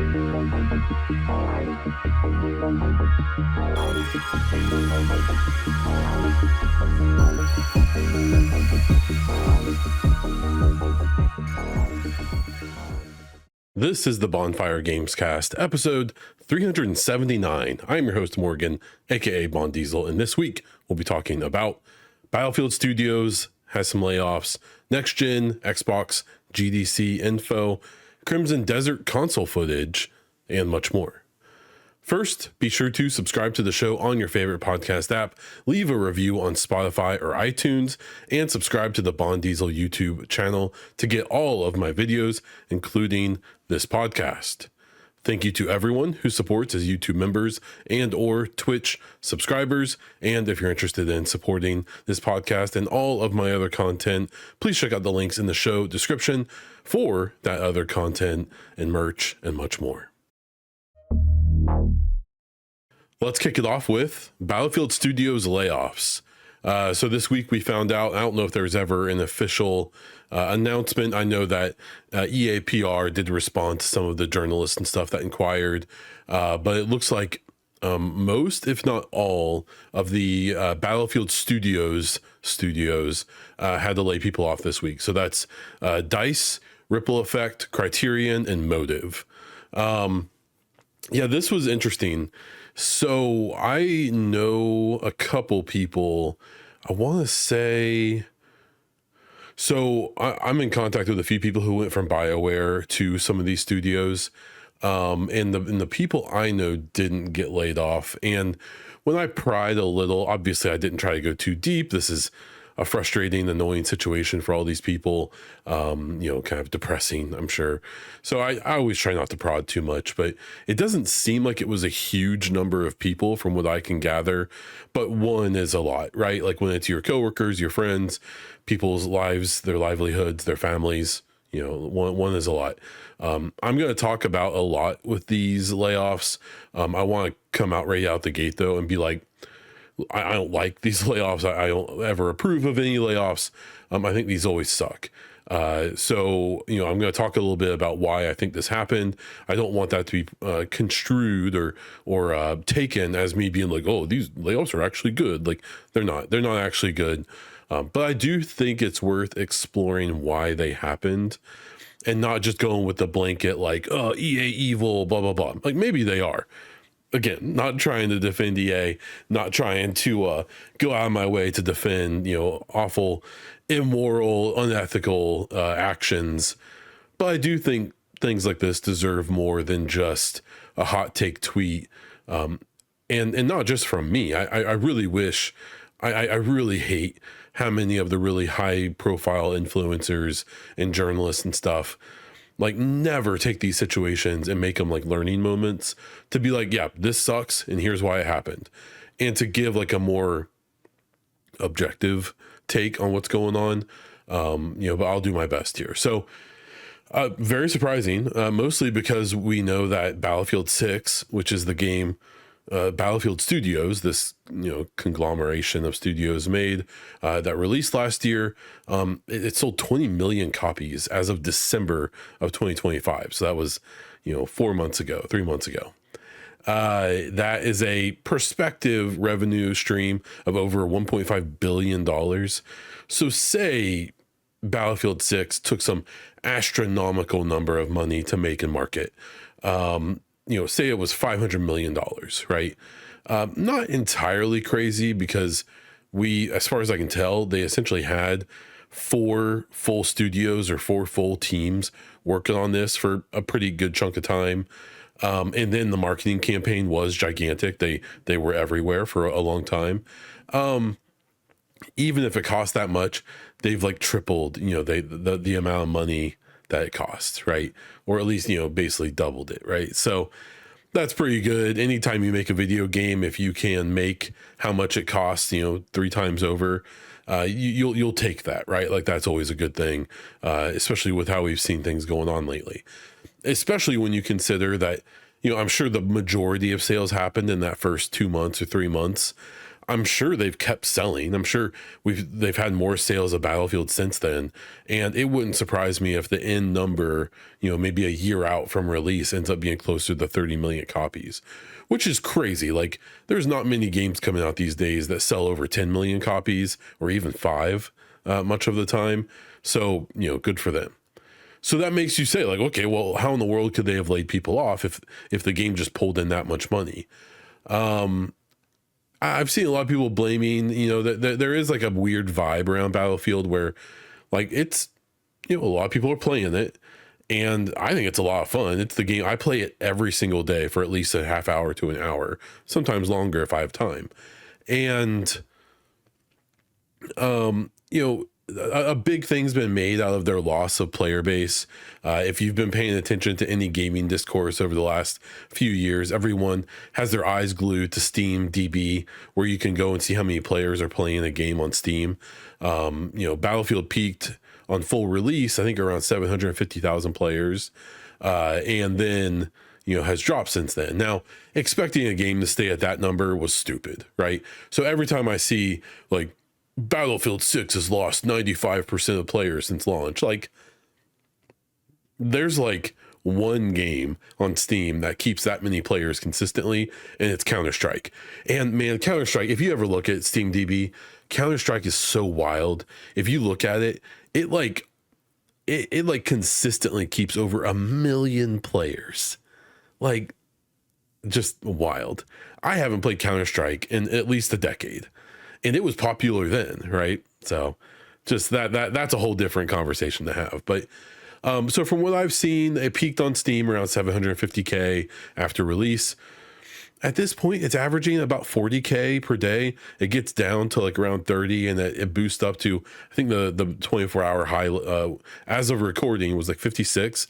This is the Bonfire Gamescast, episode 379. I'm your host, Morgan, aka Bon Diesel, and this week we'll be talking about Battlefield Studios has some layoffs, next gen Xbox GDC info, Crimson Desert console footage, and much more. First, be sure to subscribe to the show on your favorite podcast app, leave a review on Spotify or iTunes, and subscribe to the Bon Diesel YouTube channel to get all of my videos, including this podcast. Thank you to everyone who supports as YouTube members and or Twitch subscribers. And if you're interested in supporting this podcast and all of my other content, please check out the links in the show description for that other content and merch and much more. Let's kick it off with Battlefield Studios layoffs. So this week we found out, I don't know if there was ever an official announcement. I know that EAPR did respond to some of the journalists and stuff that inquired, but it looks like most, if not all, of the Battlefield Studios had to lay people off this week. So that's DICE, Ripple Effect, Criterion, and Motive. Yeah, this was interesting. So I know a couple people, I want to say, so I'm in contact with a few people who went from BioWare to some of these studios. And the people I know didn't get laid off. And when I pried a little, obviously I didn't try to go too deep. This is a frustrating, annoying situation for all these people, kind of depressing, I'm sure. So I always try not to prod too much, but it doesn't seem like it was a huge number of people from what I can gather, but one is a lot, right? Like when it's your coworkers, your friends, people's lives, their livelihoods, their families, one is a lot. I'm going to talk about a lot with these layoffs. I want to come out right out the gate though and be like, I don't like these layoffs. I don't ever approve of any layoffs. I think these always suck. So I'm going to talk a little bit about why I think this happened. I don't want that to be construed or taken as me being like, oh, these layoffs are actually good. Like they're not actually good. But I do think it's worth exploring why they happened and not just going with the blanket like, oh, EA evil, blah, blah, blah. Like maybe they are. Again, not trying to defend EA, not trying to go out of my way to defend, awful, immoral, unethical actions. But I do think things like this deserve more than just a hot take tweet. And not just from me. I really wish, I really hate how many of the really high profile influencers and journalists and stuff like never take these situations and make them like learning moments to be like, yeah, this sucks and here's why it happened. And to give like a more objective take on what's going on. But I'll do my best here. So very surprising, mostly because we know that Battlefield 6, which is the game Battlefield Studios, this conglomeration of studios made that released last year, it sold 20 million copies as of December of 2025. So that was 3 months ago. That is a prospective revenue stream of over $1.5 billion. So say Battlefield 6 took some astronomical number of money to make and market. Say it was $500 million, right? Not entirely crazy because as far as I can tell, they essentially had 4 full studios or 4 full teams working on this for a pretty good chunk of time. And then the marketing campaign was gigantic. They were everywhere for a long time. Even if it cost that much, they've like tripled, the amount of money that it costs, right? Or at least, basically doubled it, right? So that's pretty good. Anytime you make a video game, if you can make how much it costs, 3 times over, you'll take that, right? Like that's always a good thing, especially with how we've seen things going on lately. Especially when you consider that, I'm sure the majority of sales happened in that first 2 months or 3 months. I'm sure they've kept selling. I'm sure they've had more sales of Battlefield since then, and it wouldn't surprise me if the end number, maybe a year out from release, ends up being closer to 30 million copies, which is crazy. Like, there's not many games coming out these days that sell over 10 million copies or even 5 much of the time. So, good for them. So that makes you say, like, okay, well, how in the world could they have laid people off if the game just pulled in that much money? I've seen a lot of people blaming, that there is like a weird vibe around Battlefield where, like, it's, a lot of people are playing it, and I think it's a lot of fun. It's the game. I play it every single day for at least a half hour to an hour, sometimes longer if I have time. And, a big thing's been made out of their loss of player base. If you've been paying attention to any gaming discourse over the last few years, everyone has their eyes glued to Steam DB, where you can go and see how many players are playing a game on Steam. Battlefield peaked on full release, I think around 750,000 players, and then has dropped since then. Now, expecting a game to stay at that number was stupid, right? So every time I see, like, Battlefield 6 has lost 95% of players since launch, like, there's like one game on Steam that keeps that many players consistently, and it's Counter-Strike. And man, Counter-Strike, if you ever look at Steam DB, Counter-Strike is so wild. If you look at it, it consistently keeps over 1 million players. Like, just wild. I haven't played Counter-Strike in at least a decade, and it was popular then, right? So just that's a whole different conversation to have. But so from what I've seen, it peaked on Steam around 750K after release. At this point, it's averaging about 40K per day. It gets down to like around 30, and it boosts up to, I think the 24-hour high as of recording was like 56.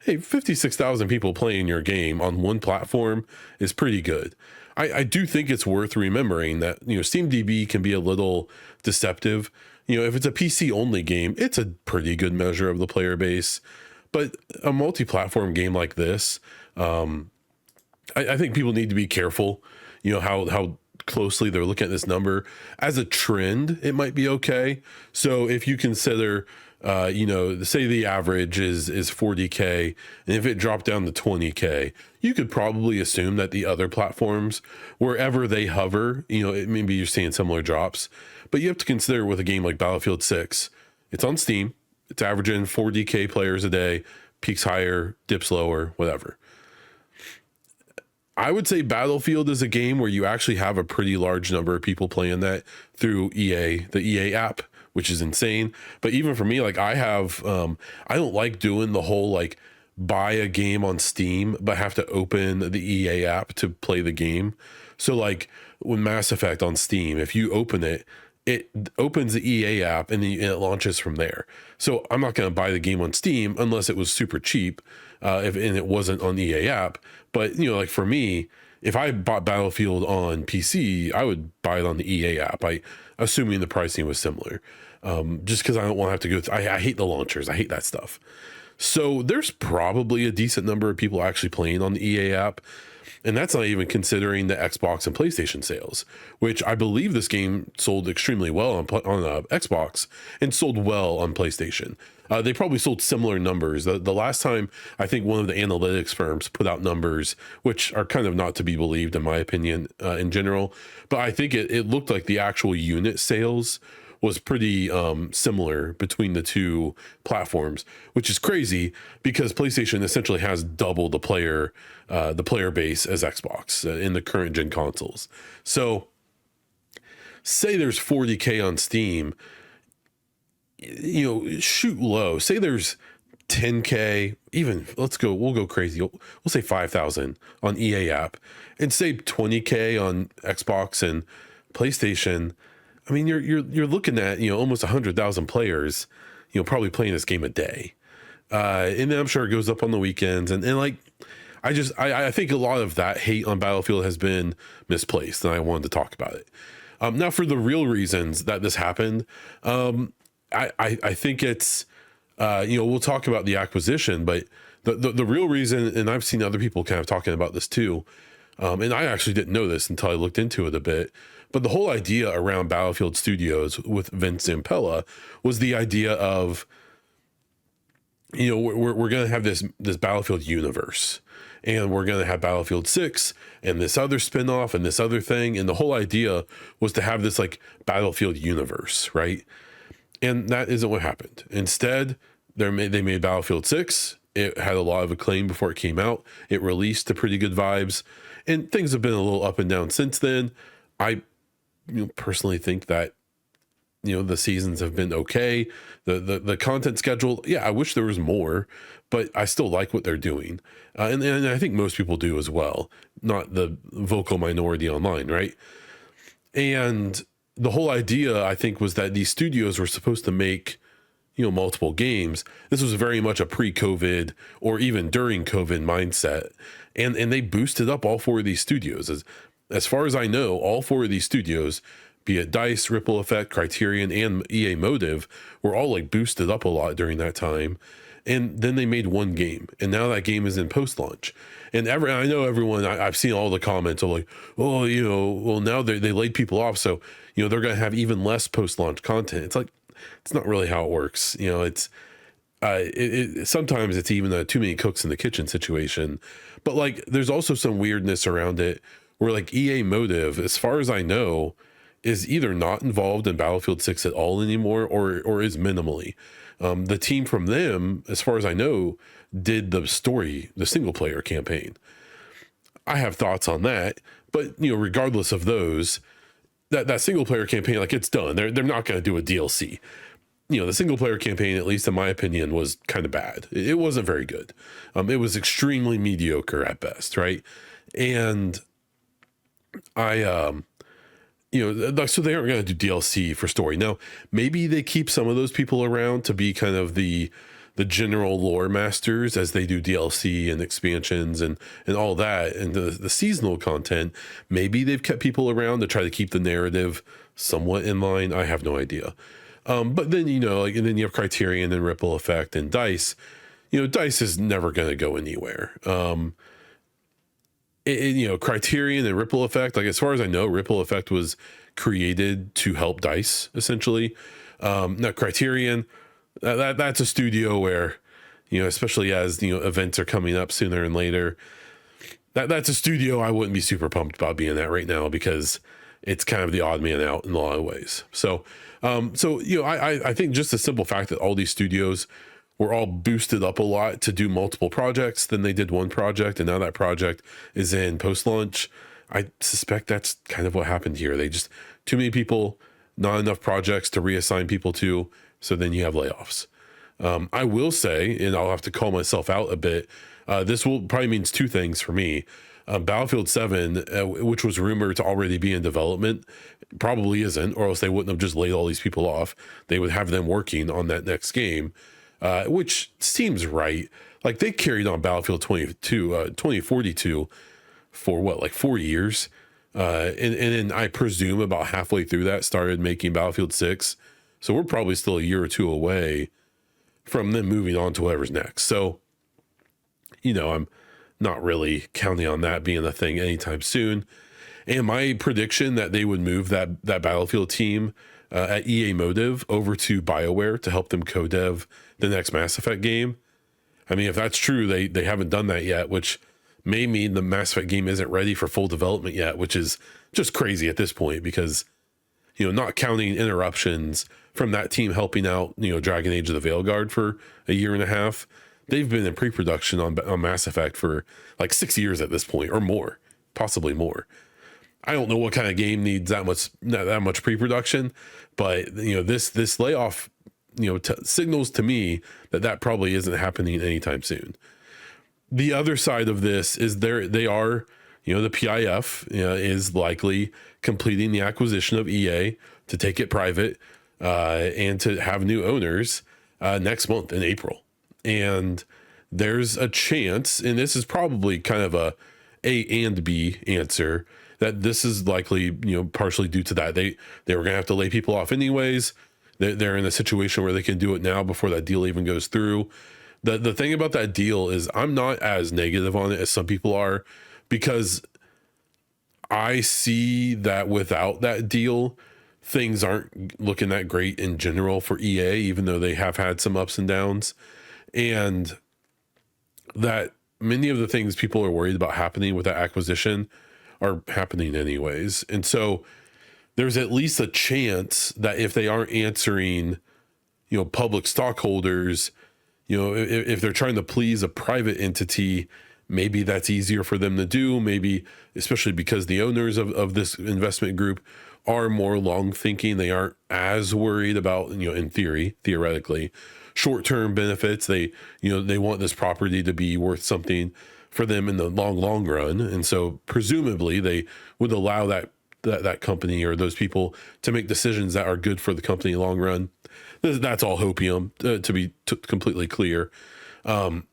Hey, 56,000 people playing your game on one platform is pretty good. I do think it's worth remembering that, Steam DB can be a little deceptive. If it's a PC only game, it's a pretty good measure of the player base, but a multi-platform game like this, I think people need to be careful, how closely they're looking at this number. As a trend, it might be okay. So if you consider, say the average is 40K, and if it dropped down to 20K, you could probably assume that the other platforms, wherever they hover, maybe you're seeing similar drops. But you have to consider with a game like Battlefield 6, it's on Steam, it's averaging 40K players a day, peaks higher, dips lower, whatever. I would say Battlefield is a game where you actually have a pretty large number of people playing that through EA, the EA app, which is insane. But even for me, like, I don't like doing the whole, like, buy a game on Steam, but have to open the EA app to play the game. So like with Mass Effect on Steam, if you open it, it opens the EA app and it launches from there. So I'm not going to buy the game on Steam unless it was super cheap, and it wasn't on the EA app. But, like for me, if I bought Battlefield on PC, I would buy it on the EA app, assuming the pricing was similar, just because I don't want to have to go I hate the launchers. I hate that stuff. So there's probably a decent number of people actually playing on the EA app. And that's not even considering the Xbox and PlayStation sales, which I believe this game sold extremely well on Xbox and sold well on PlayStation. They probably sold similar numbers. The last time, I think one of the analytics firms put out numbers, which are kind of not to be believed in my opinion in general, but I think it looked like the actual unit sales was pretty similar between the two platforms, which is crazy because PlayStation essentially has double the player base as Xbox in the current gen consoles. So say there's 40K on Steam, shoot low. Say there's 10K, even we'll go crazy. We'll say 5,000 on EA app, and say 20K on Xbox and PlayStation. I mean, you're looking at, almost 100,000 players, probably playing this game a day. And then I'm sure it goes up on the weekends. And like, I think a lot of that hate on Battlefield has been misplaced, and I wanted to talk about it. Now for the real reasons that this happened, I think it's, we'll talk about the acquisition, but the real reason, and I've seen other people kind of talking about this too, And I actually didn't know this until I looked into it a bit. But the whole idea around Battlefield Studios with Vince Zampella was the idea of, we're going to have this Battlefield universe, and we're going to have Battlefield 6 and this other spinoff and this other thing. And the whole idea was to have this like Battlefield universe, right? And that isn't what happened. Instead, they made Battlefield 6. It had a lot of acclaim before it came out. It released to pretty good vibes, and things have been a little up and down since then. I personally think that the seasons have been okay. The content schedule, yeah, I wish there was more, but I still like what they're doing, and I think most people do as well. Not the vocal minority online, right? And the whole idea, I think, was that these studios were supposed to make multiple games. This was very much a pre-COVID or even during COVID mindset, and they boosted up all four of these studios. As far as I know, all four of these studios, be it DICE, Ripple Effect, Criterion, and EA Motive, were all like boosted up a lot during that time. And then they made one game, and now that game is in post-launch. And I know everyone, I've seen all the comments of like, oh, well, now they laid people off, so they're going to have even less post-launch content. It's like, it's not really how it works. It's sometimes it's even a too many cooks in the kitchen situation. But like, there's also some weirdness around it where like EA Motive, as far as I know, is either not involved in Battlefield 6 at all anymore, or is minimally. The team from them, as far as I know, did the single player campaign. I have thoughts on that, but regardless of those, that single player campaign, like, it's done. They're not going to do a DLC. The single player campaign, at least in my opinion, was kind of bad. It wasn't very good. It was extremely mediocre at best, right? And so they aren't going to do DLC for story. Now, maybe they keep some of those people around to be kind of the general lore masters as they do DLC and expansions and all that, and the seasonal content. Maybe they've kept people around to try to keep the narrative somewhat in line. I have no idea. But then, and then you have Criterion and Ripple Effect and DICE. DICE is never going to go anywhere. Criterion and Ripple Effect, like, as far as I know, Ripple Effect was created to help DICE, essentially. Now Criterion, that's a studio where, especially as, events are coming up sooner and later, that's a studio I wouldn't be super pumped about being at right now, because it's kind of the odd man out in a lot of ways. So, I think just the simple fact that all these studios were all boosted up a lot to do multiple projects than they did one project, and now that project is in post-launch, I suspect that's kind of what happened here. They just, too many people, not enough projects to reassign people to, so then you have layoffs. I will say, and I'll have to call myself out a bit, this will probably means two things for me. Battlefield 7, which was rumored to already be in development, probably isn't, or else they wouldn't have just laid all these people off. They would have them working on that next game, which seems right. Like, they carried on Battlefield 2042 for what, like 4 years? And then I presume about halfway through that started making Battlefield 6. So we're probably still a year or two away from them moving on to whatever's next. So, I'm not really counting on that being a thing anytime soon. And my prediction that they would move that Battlefield team at EA Motive over to BioWare to help them co-dev the next Mass Effect game. I mean, if that's true, they haven't done that yet, which may mean the Mass Effect game isn't ready for full development yet, which is just crazy at this point, because, not counting interruptions from that team helping out, Dragon Age of the Veilguard for a year and a half, they've been in pre-production on Mass Effect for like 6 years at this point, or more, possibly more. I don't know what kind of game needs that much pre-production, but this layoff, signals to me that probably isn't happening anytime soon. The other side of this is they are, the PIF is likely completing the acquisition of EA to take it private, and to have new owners next month in April. And there's a chance, and this is probably kind of a and B answer, that this is likely, partially due to that. They were going to have to lay people off anyways. They're in a situation where they can do it now before that deal even goes through. The thing about that deal is I'm not as negative on it as some people are, because I see that without that deal, things aren't looking that great in general for EA, even though they have had some ups and downs. And that many of the things people are worried about happening with that acquisition are happening anyways. And so there's at least a chance that if they aren't answering, public stockholders, if they're trying to please a private entity, maybe that's easier for them to do. Maybe, especially because the owners of this investment group are more long thinking. They aren't as worried about, in theoretically, short-term benefits. They want this property to be worth something for them in the long run. And so presumably they would allow that company or those people to make decisions that are good for the company long run. That's all hopium, to be completely clear. The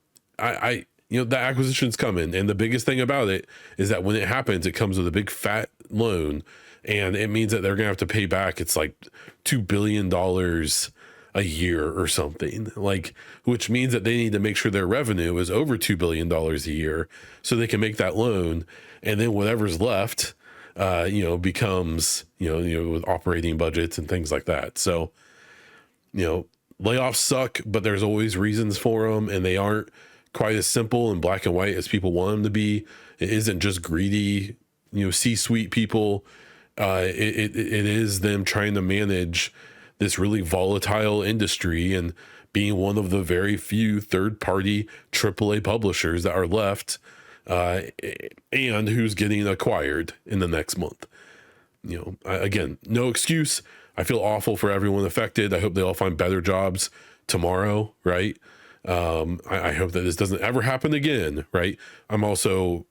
acquisition's coming, and the biggest thing about it is that when it happens, it comes with a big fat loan, and it means that they're gonna have to pay back. It's like $2 billion a year or something, which means that they need to make sure their revenue is over $2 billion a year so they can make that loan, and then whatever's left, becomes, with operating budgets and things like that. So, layoffs suck, but there's always reasons for them, and they aren't quite as simple and black and white as people want them to be. It isn't just greedy, C-suite people. It is them trying to manage this really volatile industry and being one of the very few third-party AAA publishers that are left, and who's getting acquired in the next month. Again, no excuse. I feel awful for everyone affected. I hope they all find better jobs tomorrow, right? I hope that this doesn't ever happen again, right? I'm also,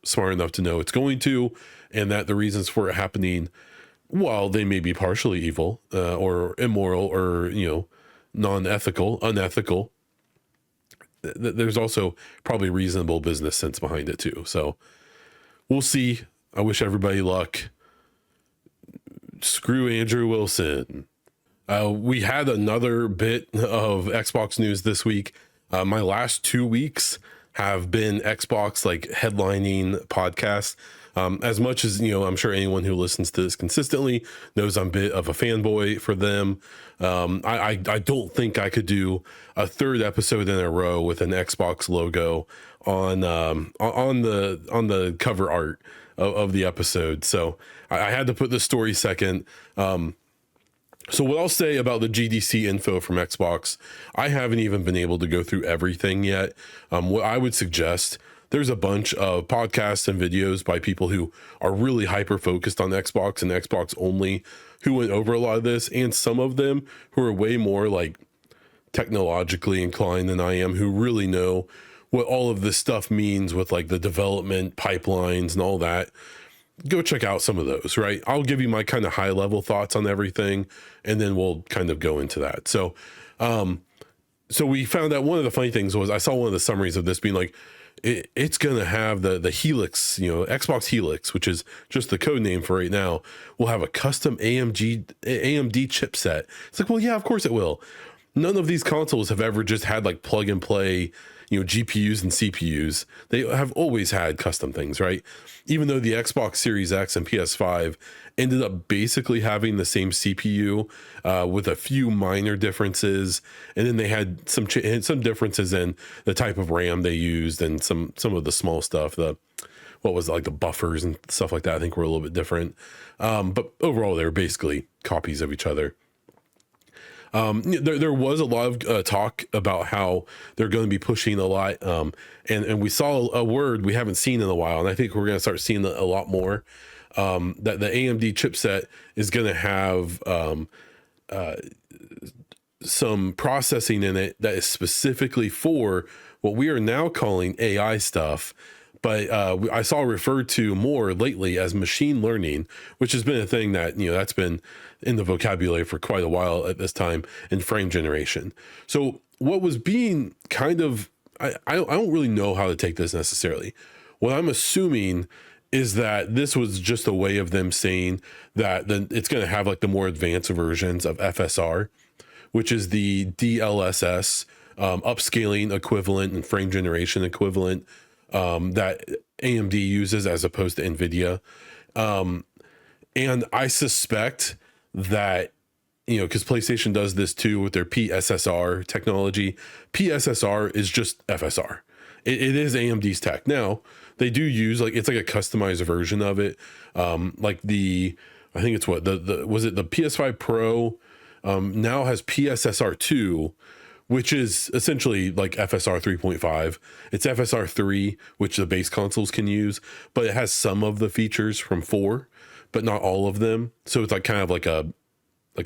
smart enough to know it's going to, and that the reasons for it happening, while they may be partially evil, or immoral, or, unethical, there's also probably reasonable business sense behind it too. So we'll see. I wish everybody luck. Screw Andrew Wilson. We had another bit of Xbox news this week. My last 2 weeks have been Xbox headlining podcasts. As much as, I'm sure anyone who listens to this consistently knows I'm a bit of a fanboy for them. I don't think I could do a third episode in a row with an Xbox logo on the cover art of the episode. So I had to put the story second. So what I'll say about the GDC info from Xbox, I haven't even been able to go through everything yet. What I would suggest, there's a bunch of podcasts and videos by people who are really hyper focused on Xbox and Xbox only, who went over a lot of this, and some of them who are way more technologically inclined than I am, who really know what all of this stuff means with the development pipelines and all that. Go check out some of those, right? I'll give you my kind of high level thoughts on everything, and then we'll kind of go into that. So, so we found out one of the funny things was I saw one of the summaries of this being it's going to have the Helix, Xbox Helix, which is just the code name for right now, will have a custom AMD chipset. It's well, yeah, of course it will. None of these consoles have ever just had plug and play, GPUs and CPUs. They have always had custom things, right? Even though the Xbox Series X and PS5 ended up basically having the same CPU, with a few minor differences, and then they had some differences in the type of RAM they used and some of the small stuff. The buffers and stuff like that, I think were a little bit different. But overall, they were basically copies of each other. There was a lot of talk about how they're going to be pushing a lot, and we saw a word we haven't seen in a while, and I think we're going to start seeing a lot more, that the AMD chipset is going to have some processing in it that is specifically for what we are now calling AI stuff. But I saw referred to more lately as machine learning, which has been a thing that, that's been in the vocabulary for quite a while at this time, in frame generation. So what was being kind of, I don't really know how to take this necessarily. What I'm assuming is that this was just a way of them saying that it's going to have the more advanced versions of FSR, which is the DLSS, upscaling equivalent and frame generation equivalent, that AMD uses as opposed to NVIDIA. And I suspect that, because PlayStation does this too with their PSSR technology. PSSR is just FSR. It is AMD's tech. Now, they do use it's like a customized version of it. I think it's was it the PS5 Pro now has PSSR 2, which is essentially like FSR 3.5. It's FSR 3, which the base consoles can use, but it has some of the features from 4, but not all of them. So it's like kind of like a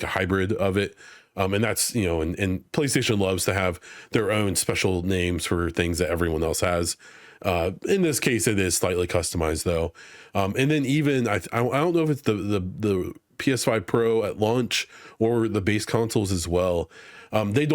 hybrid of it. And that's, and PlayStation loves to have their own special names for things that everyone else has. In this case, it is slightly customized though. And then even, I don't know if it's the PS5 Pro at launch or the base consoles as well. They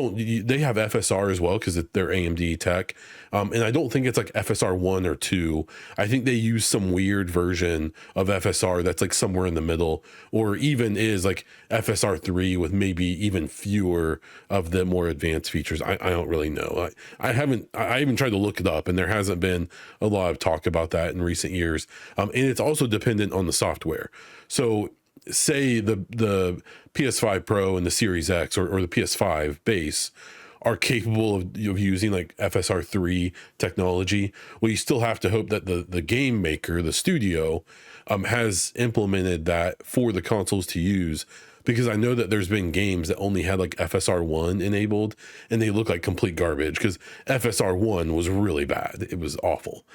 have FSR as well because they're AMD tech. And I don't think it's like FSR 1 or 2. I think they use some weird version of FSR that's like somewhere in the middle, or even is like FSR 3 with maybe even fewer of the more advanced features. I don't really know. I even tried to look it up, and there hasn't been a lot of talk about that in recent years. And it's also dependent on the software. So say the PS5 Pro and the Series X or the PS5 base are capable of using like FSR 3 technology, well, you still have to hope that the game maker, the studio, has implemented that for the consoles to use, because I know that there's been games that only had like FSR 1 enabled and they look like complete garbage because FSR 1 was really bad. It was awful.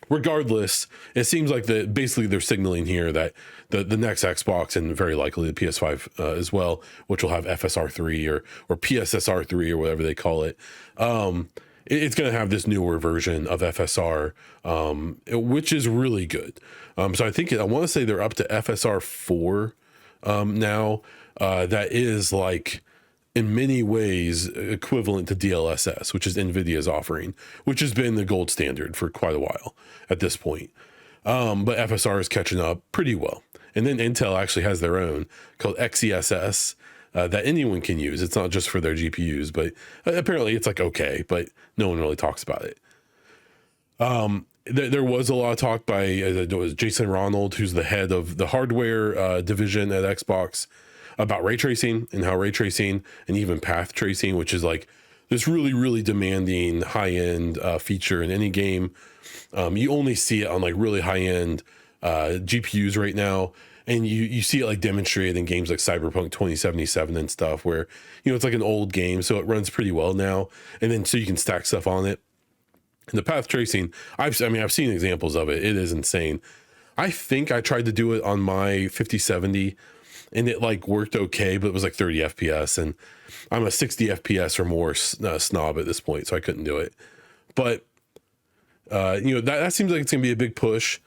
Regardless, it seems like basically they're signaling here that the next Xbox, and very likely the PS5 as well, which will have FSR 3 or PSSR 3 or whatever they call it, it's going to have this newer version of FSR, which is really good. So I want to say they're up to FSR 4 now. That is like, in many ways, equivalent to DLSS, which is NVIDIA's offering, which has been the gold standard for quite a while at this point. But FSR is catching up pretty well. And then Intel actually has their own called XeSS that anyone can use. It's not just for their GPUs, but apparently it's like okay, but no one really talks about it. There was a lot of talk by Jason Ronald, who's the head of the hardware division at Xbox, about ray tracing and how ray tracing and even path tracing, which is like this really, really demanding high-end feature in any game. You only see it on like really high-end GPUs right now. And you see it like demonstrated in games like Cyberpunk 2077 and stuff where, it's like an old game, so it runs pretty well now. And then so you can stack stuff on it. And the path tracing, I've seen examples of it. It is insane. I think I tried to do it on my 5070 and it like worked okay, but it was like 30 FPS, and I'm a 60 FPS or more snob at this point, so I couldn't do it. But that seems like it's gonna be a big push.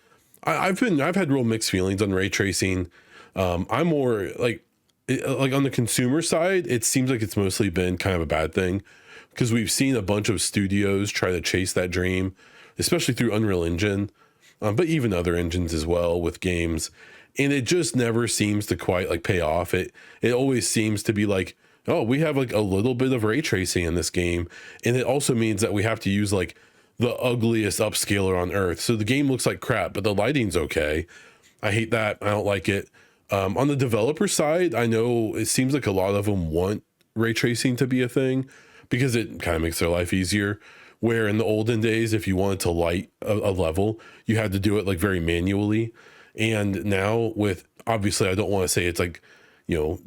I've had real mixed feelings on ray tracing. I'm more like on the consumer side, it seems like it's mostly been kind of a bad thing, because we've seen a bunch of studios try to chase that dream, especially through Unreal Engine, but even other engines as well with games. And it just never seems to quite like pay off. It always seems to be like, oh, we have like a little bit of ray tracing in this game. And it also means that we have to use like the ugliest upscaler on earth. So the game looks like crap, but the lighting's okay. I hate that. I don't like it. On the developer side, I know it seems like a lot of them want ray tracing to be a thing because it kind of makes their life easier. Where in the olden days, if you wanted to light a level, you had to do it like very manually. And now with, obviously, I don't want to say it's like,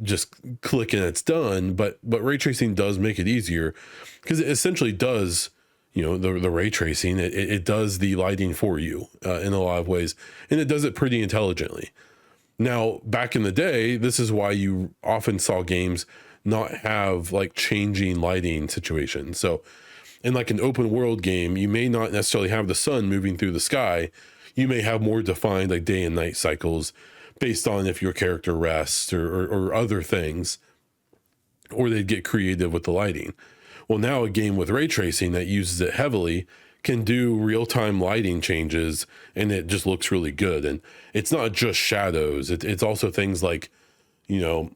just click and it's done, but ray tracing does make it easier, because it essentially does, the ray tracing, it does the lighting for you in a lot of ways, and it does it pretty intelligently. Now, back in the day, this is why you often saw games not have like changing lighting situations. So in like an open world game, you may not necessarily have the sun moving through the sky. You may have more defined like day and night cycles based on if your character rests or other things, or they'd get creative with the lighting. Well, now a game with ray tracing that uses it heavily can do real-time lighting changes, and it just looks really good. And it's not just shadows. It's also things like, the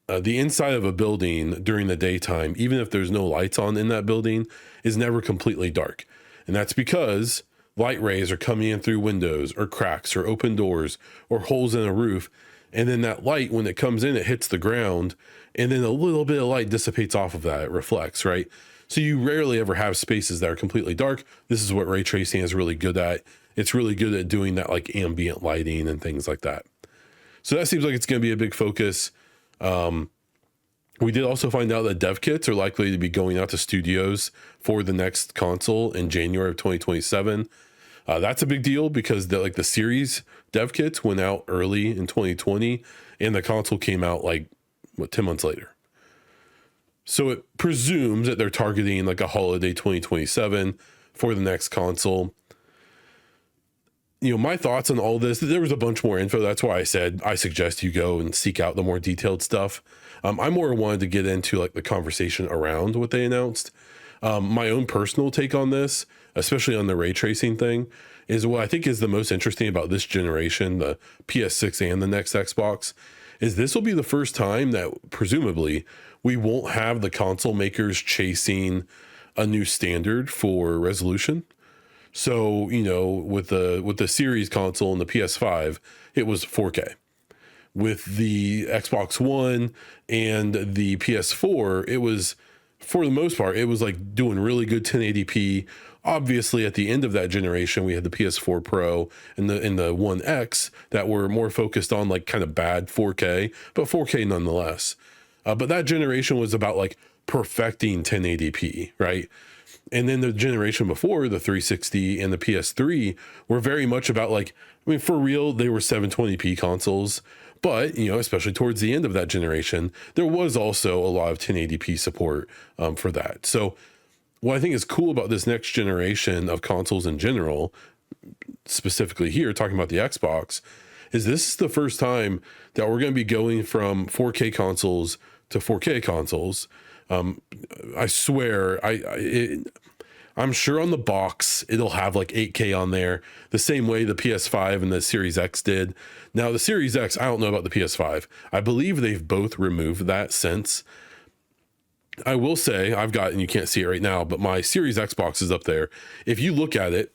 inside of a building during the daytime, even if there's no lights on in that building, is never completely dark. And that's because light rays are coming in through windows or cracks or open doors or holes in a roof. And then that light, when it comes in, it hits the ground, and then a little bit of light dissipates off of that. It reflects, right? So you rarely ever have spaces that are completely dark. This is what ray tracing is really good at. It's really good at doing that, like ambient lighting and things like that. So that seems like it's going to be a big focus. We did also find out that dev kits are likely to be going out to studios for the next console in January of 2027. That's a big deal because the series dev kits went out early in 2020 and the console came out 10 months later. So it presumes that they're targeting like a holiday 2027 for the next console. My thoughts on all this, there was a bunch more info. That's why I said I suggest you go and seek out the more detailed stuff. I more wanted to get into like the conversation around what they announced. My own personal take on this, especially on the ray tracing thing, is what I think is the most interesting about this generation, the PS6 and the next Xbox, is this will be the first time that presumably we won't have the console makers chasing a new standard for resolution. So, with the series console and the PS5, it was 4K. With the Xbox One and the PS4, it was, for the most part, it was like doing really good 1080p. Obviously, at the end of that generation, we had the PS4 Pro and the One X that were more focused on like kind of bad 4K, but 4K nonetheless. But that generation was about like perfecting 1080p, right? And then the generation before, the 360 and the PS3, were very much about for real, they were 720p consoles. But, especially towards the end of that generation, there was also a lot of 1080p support for that. So what I think is cool about this next generation of consoles in general, specifically here, talking about the Xbox, is this is the first time that we're going to be going from 4K consoles to 4K consoles. I swear, I'm sure on the box it'll have like 8K on there, the same way the PS5 and the Series X did. Now the Series X, I don't know about the PS5. I believe they've both removed that since. I will say I've got, and you can't see it right now, but my Series Xbox is up there. If you look at it,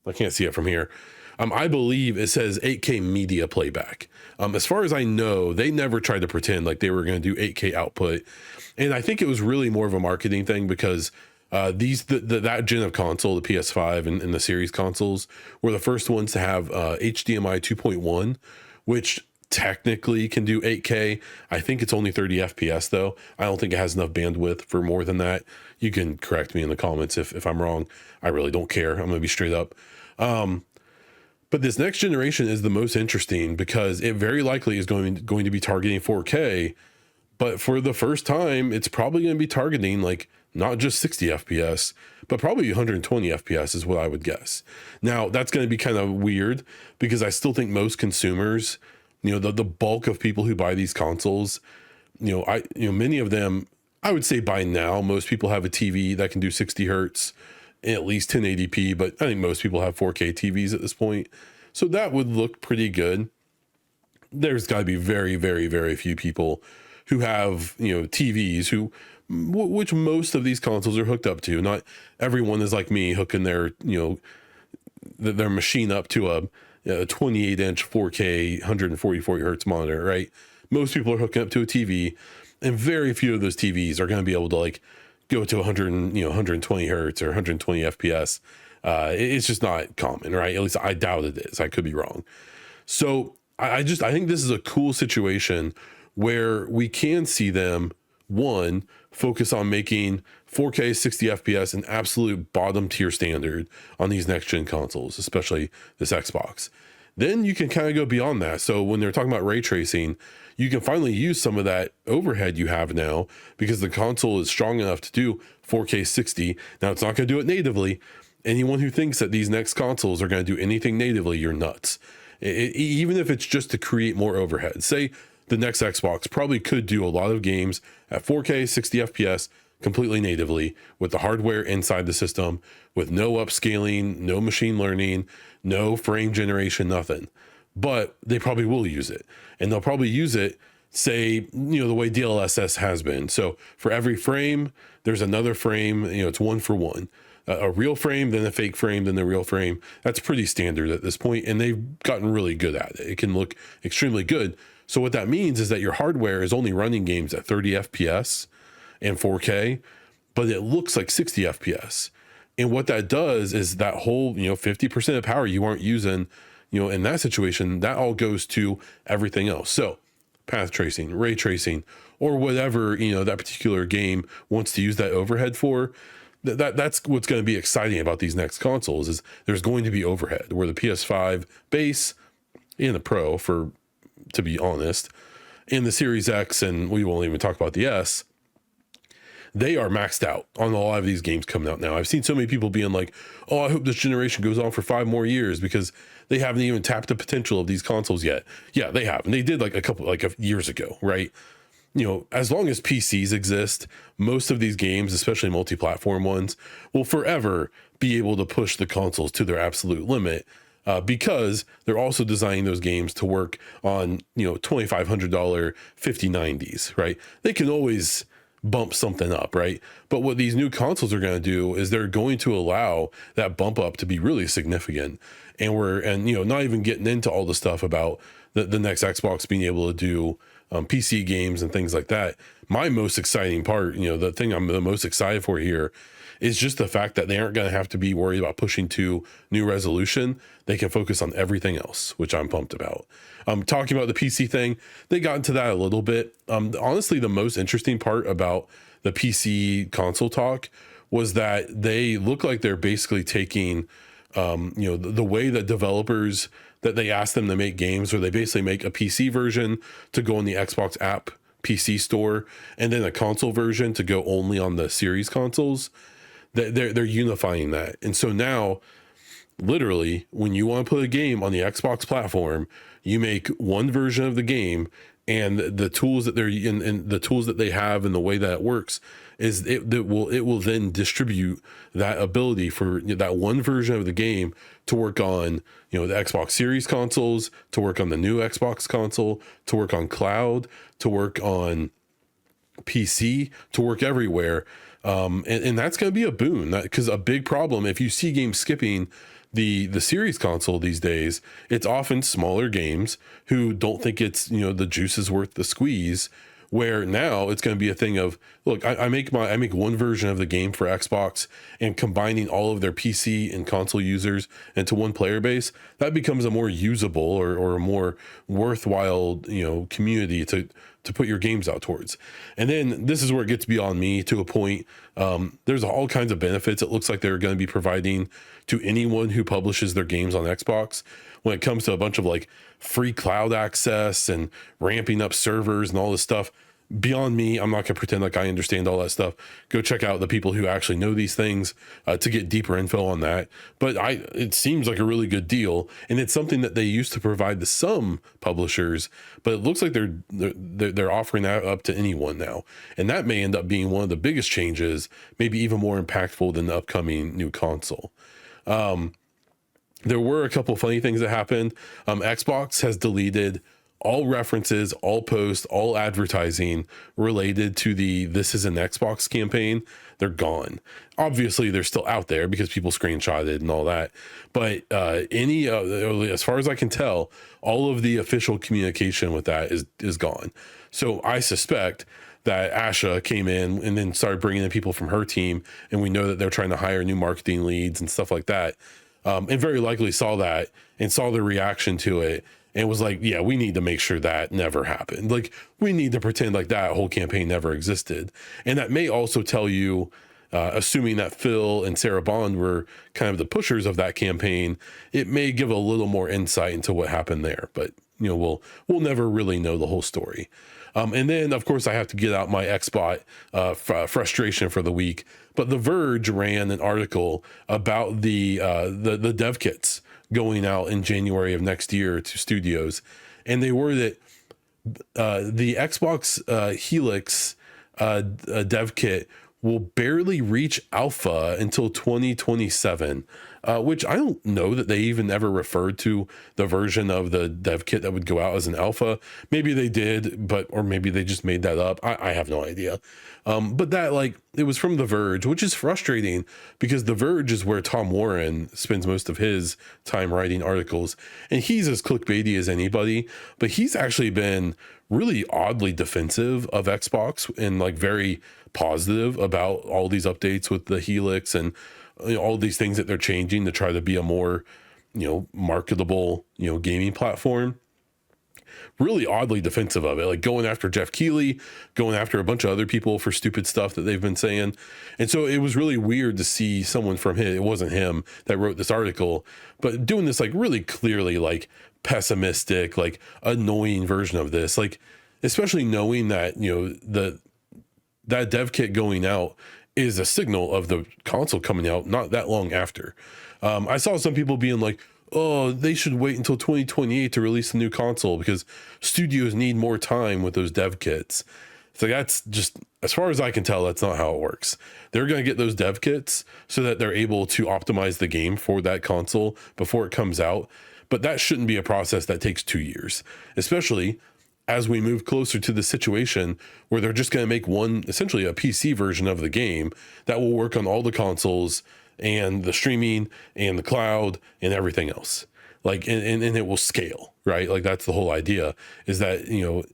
I can't see it from here. I believe it says 8K media playback. As far as I know, they never tried to pretend like they were going to do 8K output. And I think it was really more of a marketing thing because that gen of console, the PS5 and the series consoles, were the first ones to have HDMI 2.1, which technically can do 8K. I think it's only 30 FPS though. I don't think it has enough bandwidth for more than that. You can correct me in the comments if I'm wrong. I really don't care. I'm going to be straight up. But this next generation is the most interesting because it very likely is going to be targeting 4K. But for the first time, it's probably going to be targeting like not just 60 FPS, but probably 120 FPS is what I would guess. Now, that's going to be kind of weird because I still think most consumers, the bulk of people who buy these consoles, many of them, I would say by now, most people have a TV that can do 60 hertz, at least 1080p, but I think most people have 4K TVs at this point. So that would look pretty good. There's got to be very, very, very few people who have, TVs which most of these consoles are hooked up to. Not everyone is like me hooking their machine up to a 28-inch 4K 144 hertz monitor, right? Most people are hooking up to a TV, and very few of those TVs are going to be able to go to 120 hertz or 120 FPS. It's just not common, right? At least I doubt it is. I could be wrong. So I think this is a cool situation where we can see them, one, focus on making 4K 60 FPS an absolute bottom tier standard on these next gen consoles, especially this Xbox. Then you can kind of go beyond that. So when they're talking about ray tracing, you can finally use some of that overhead you have now because the console is strong enough to do 4K 60. Now it's not going to do it natively. Anyone who thinks that these next consoles are going to do anything natively, you're nuts. Even if it's just to create more overhead. Say the next Xbox probably could do a lot of games at 4K 60 FPS completely natively with the hardware inside the system, with no upscaling, no machine learning, no frame generation, nothing. But they probably will use it, and they'll probably use it, say, the way DLSS has been. So for every frame, there's another frame, it's 1 for 1. a real frame, then a fake frame, then the real frame. That's pretty standard at this point, and they've gotten really good at it. It can look extremely good. So what that means is that your hardware is only running games at 30 FPS and 4K, but it looks like 60 FPS. And what that does is that whole, 50% of power you aren't using, in that situation, that all goes to everything else. So path tracing, ray tracing, or whatever, that particular game wants to use that overhead for. That's what's going to be exciting about these next consoles is there's going to be overhead where the PS5 base and the Pro, to be honest, and the Series X, and we won't even talk about the S, they are maxed out on a lot of these games coming out now. I've seen so many people being like, oh, I hope this generation goes on for 5 more years because they haven't even tapped the potential of these consoles yet. Yeah, they have. And they did like a couple years ago, right? As long as PCs exist, most of these games, especially multi-platform ones, will forever be able to push the consoles to their absolute limit because they're also designing those games to work on, $2,500 5090s, right? They can always bump something up, right? But what these new consoles are going to do is they're going to allow that bump up to be really significant. And not even getting into all the stuff about the next Xbox being able to do PC games and things like that. My most exciting part, the thing I'm the most excited for here is just the fact that they aren't going to have to be worried about pushing to new resolution. They can focus on everything else, which I'm pumped about. Talking about the PC thing, they got into that a little bit. Honestly, the most interesting part about the PC console talk was that they look like they're basically taking, the way that developers, that they ask them to make games, or they basically make a PC version to go in the Xbox app PC store, and then a console version to go only on the series consoles. They're unifying that. And so now, literally, when you want to put a game on the Xbox platform, you make one version of the game, and the tools that they're in, the tools that they have, and the way that it works is it will then distribute that ability for that one version of the game to work on, the Xbox Series consoles, to work on the new Xbox console, to work on cloud, to work on PC, to work everywhere. And that's going to be a boon, because a big problem, if you see games skipping the series console these days, it's often smaller games who don't think it's, the juice is worth the squeeze, where now it's going to be a thing of, look, I make one version of the game for Xbox, and combining all of their PC and console users into one player base, that becomes a more usable or a more worthwhile, community to put your games out towards. And then this is where it gets beyond me to a point. There's all kinds of benefits it looks like they're going to be providing to anyone who publishes their games on Xbox when it comes to a bunch of like free cloud access and ramping up servers and all this stuff. Beyond me, I'm not going to pretend like I understand all that stuff. Go check out the people who actually know these things to get deeper info on that. But it seems like a really good deal, and it's something that they used to provide to some publishers, but it looks like they're offering that up to anyone now, and that may end up being one of the biggest changes, maybe even more impactful than the upcoming new console. There were a couple funny things that happened. Xbox has deleted all references, all posts, all advertising related to the "This is an Xbox" campaign. They're gone. Obviously, they're still out there because people screenshotted and all that. But as far as I can tell, all of the official communication with that is gone. So I suspect that Asha came in and then started bringing in people from her team, and we know that they're trying to hire new marketing leads and stuff like that. And very likely saw that and saw the reaction to it, and was like, yeah, we need to make sure that never happened. Like, we need to pretend like that whole campaign never existed. And that may also tell you, assuming that Phil and Sarah Bond were kind of the pushers of that campaign, it may give a little more insight into what happened there. But, we'll never really know the whole story. And then, of course, I have to get out my Xbot frustration for the week. But The Verge ran an article about the dev kits going out in January of next year to studios, and they were that the Xbox Helix dev kit will barely reach alpha until 2027, which I don't know that they even ever referred to the version of the dev kit that would go out as an alpha. Maybe they did, or maybe they just made that up. I have no idea. But that, like, it was from The Verge, which is frustrating because The Verge is where Tom Warren spends most of his time writing articles, and he's as clickbaity as anybody, but he's actually been really oddly defensive of Xbox and like very positive about all these updates with the Helix and all these things that they're changing to try to be a more, marketable, gaming platform. Really oddly defensive of it, like going after Jeff Keighley, going after a bunch of other people for stupid stuff that they've been saying. And so it was really weird to see someone from him, it wasn't him that wrote this article, but doing this like really clearly like pessimistic, like annoying version of this, like especially knowing that, that dev kit going out is a signal of the console coming out not that long after. I saw some people being like, oh, they should wait until 2028 to release a new console because studios need more time with those dev kits. So that's just, as far as I can tell, that's not how it works. They're going to get those dev kits so that they're able to optimize the game for that console before it comes out. But that shouldn't be a process that takes 2 years, especially as we move closer to the situation where they're just going to make essentially a PC version of the game that will work on all the consoles and the streaming and the cloud and everything else. Like, and it will scale, right? Like that's the whole idea, is that,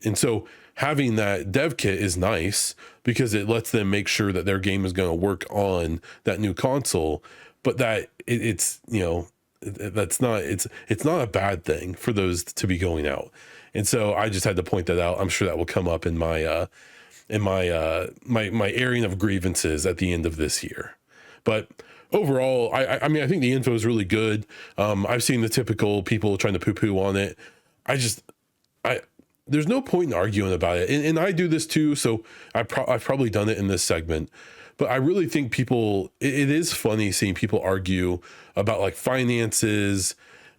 and so having that dev kit is nice because it lets them make sure that their game is going to work on that new console, but that it's not a bad thing for those to be going out. And so I just had to point that out. I'm sure that will come up in my my airing of grievances at the end of this year. But overall, I mean, I think the info is really good. I've seen the typical people trying to poo-poo on it. There's no point in arguing about it. And I do this too. So I've probably done it in this segment, but I really think it is funny seeing people argue about like finances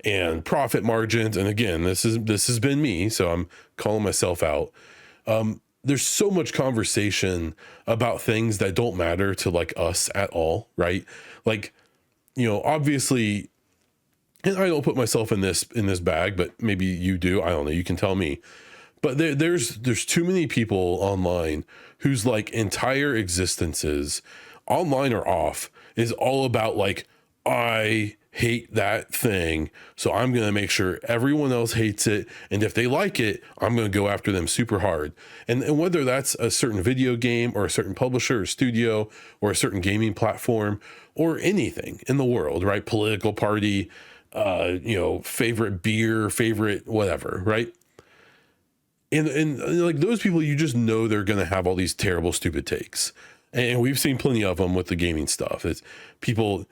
and profit margins. And again, this has been me, so I'm calling myself out. There's so much conversation about things that don't matter to like us at all, right? Like, obviously, and I don't put myself in this bag, but maybe you do. I don't know. You can tell me. But there's too many people online whose like entire existences, online or off, is all about like, I hate that thing, so I'm going to make sure everyone else hates it, and if they like it, I'm going to go after them super hard. And whether that's a certain video game or a certain publisher or studio or a certain gaming platform or anything in the world, right? Political party, favorite beer, favorite whatever, right? And like those people, you just know they're going to have all these terrible, stupid takes. And we've seen plenty of them with the gaming stuff. It's people,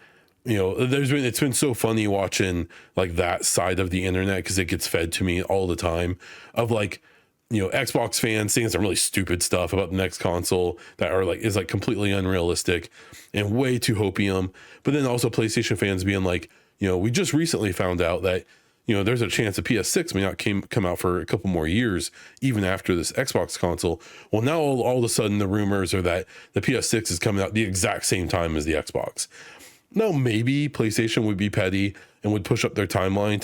it's been so funny watching like that side of the internet because it gets fed to me all the time of like, Xbox fans saying some really stupid stuff about the next console that is like completely unrealistic and way too hopium. But then also PlayStation fans being like, we just recently found out that, there's a chance a PS6 may not come out for a couple more years, even after this Xbox console. Well, now all of a sudden the rumors are that the PS6 is coming out the exact same time as the Xbox. Now, maybe PlayStation would be petty and would push up their timeline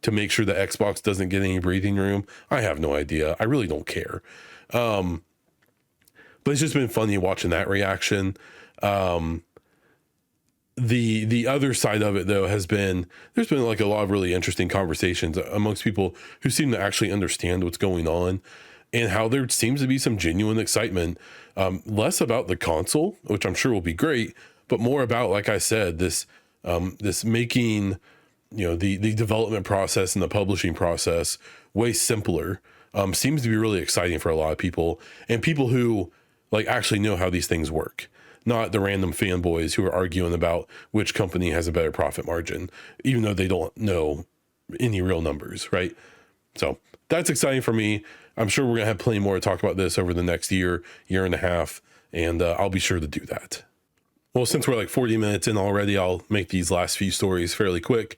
to make sure that Xbox doesn't get any breathing room. I have no idea. I really don't care. But it's just been funny watching that reaction. The other side of it though there's been like a lot of really interesting conversations amongst people who seem to actually understand what's going on and how there seems to be some genuine excitement, less about the console, which I'm sure will be great, but more about, like I said, this making, the development process and the publishing process way simpler, seems to be really exciting for a lot of people and people who like actually know how these things work. Not the random fanboys who are arguing about which company has a better profit margin, even though they don't know any real numbers, right? So that's exciting for me. I'm sure we're going to have plenty more to talk about this over the next year and a half, and I'll be sure to do that. Well, since we're like 40 minutes in already, I'll make these last few stories fairly quick.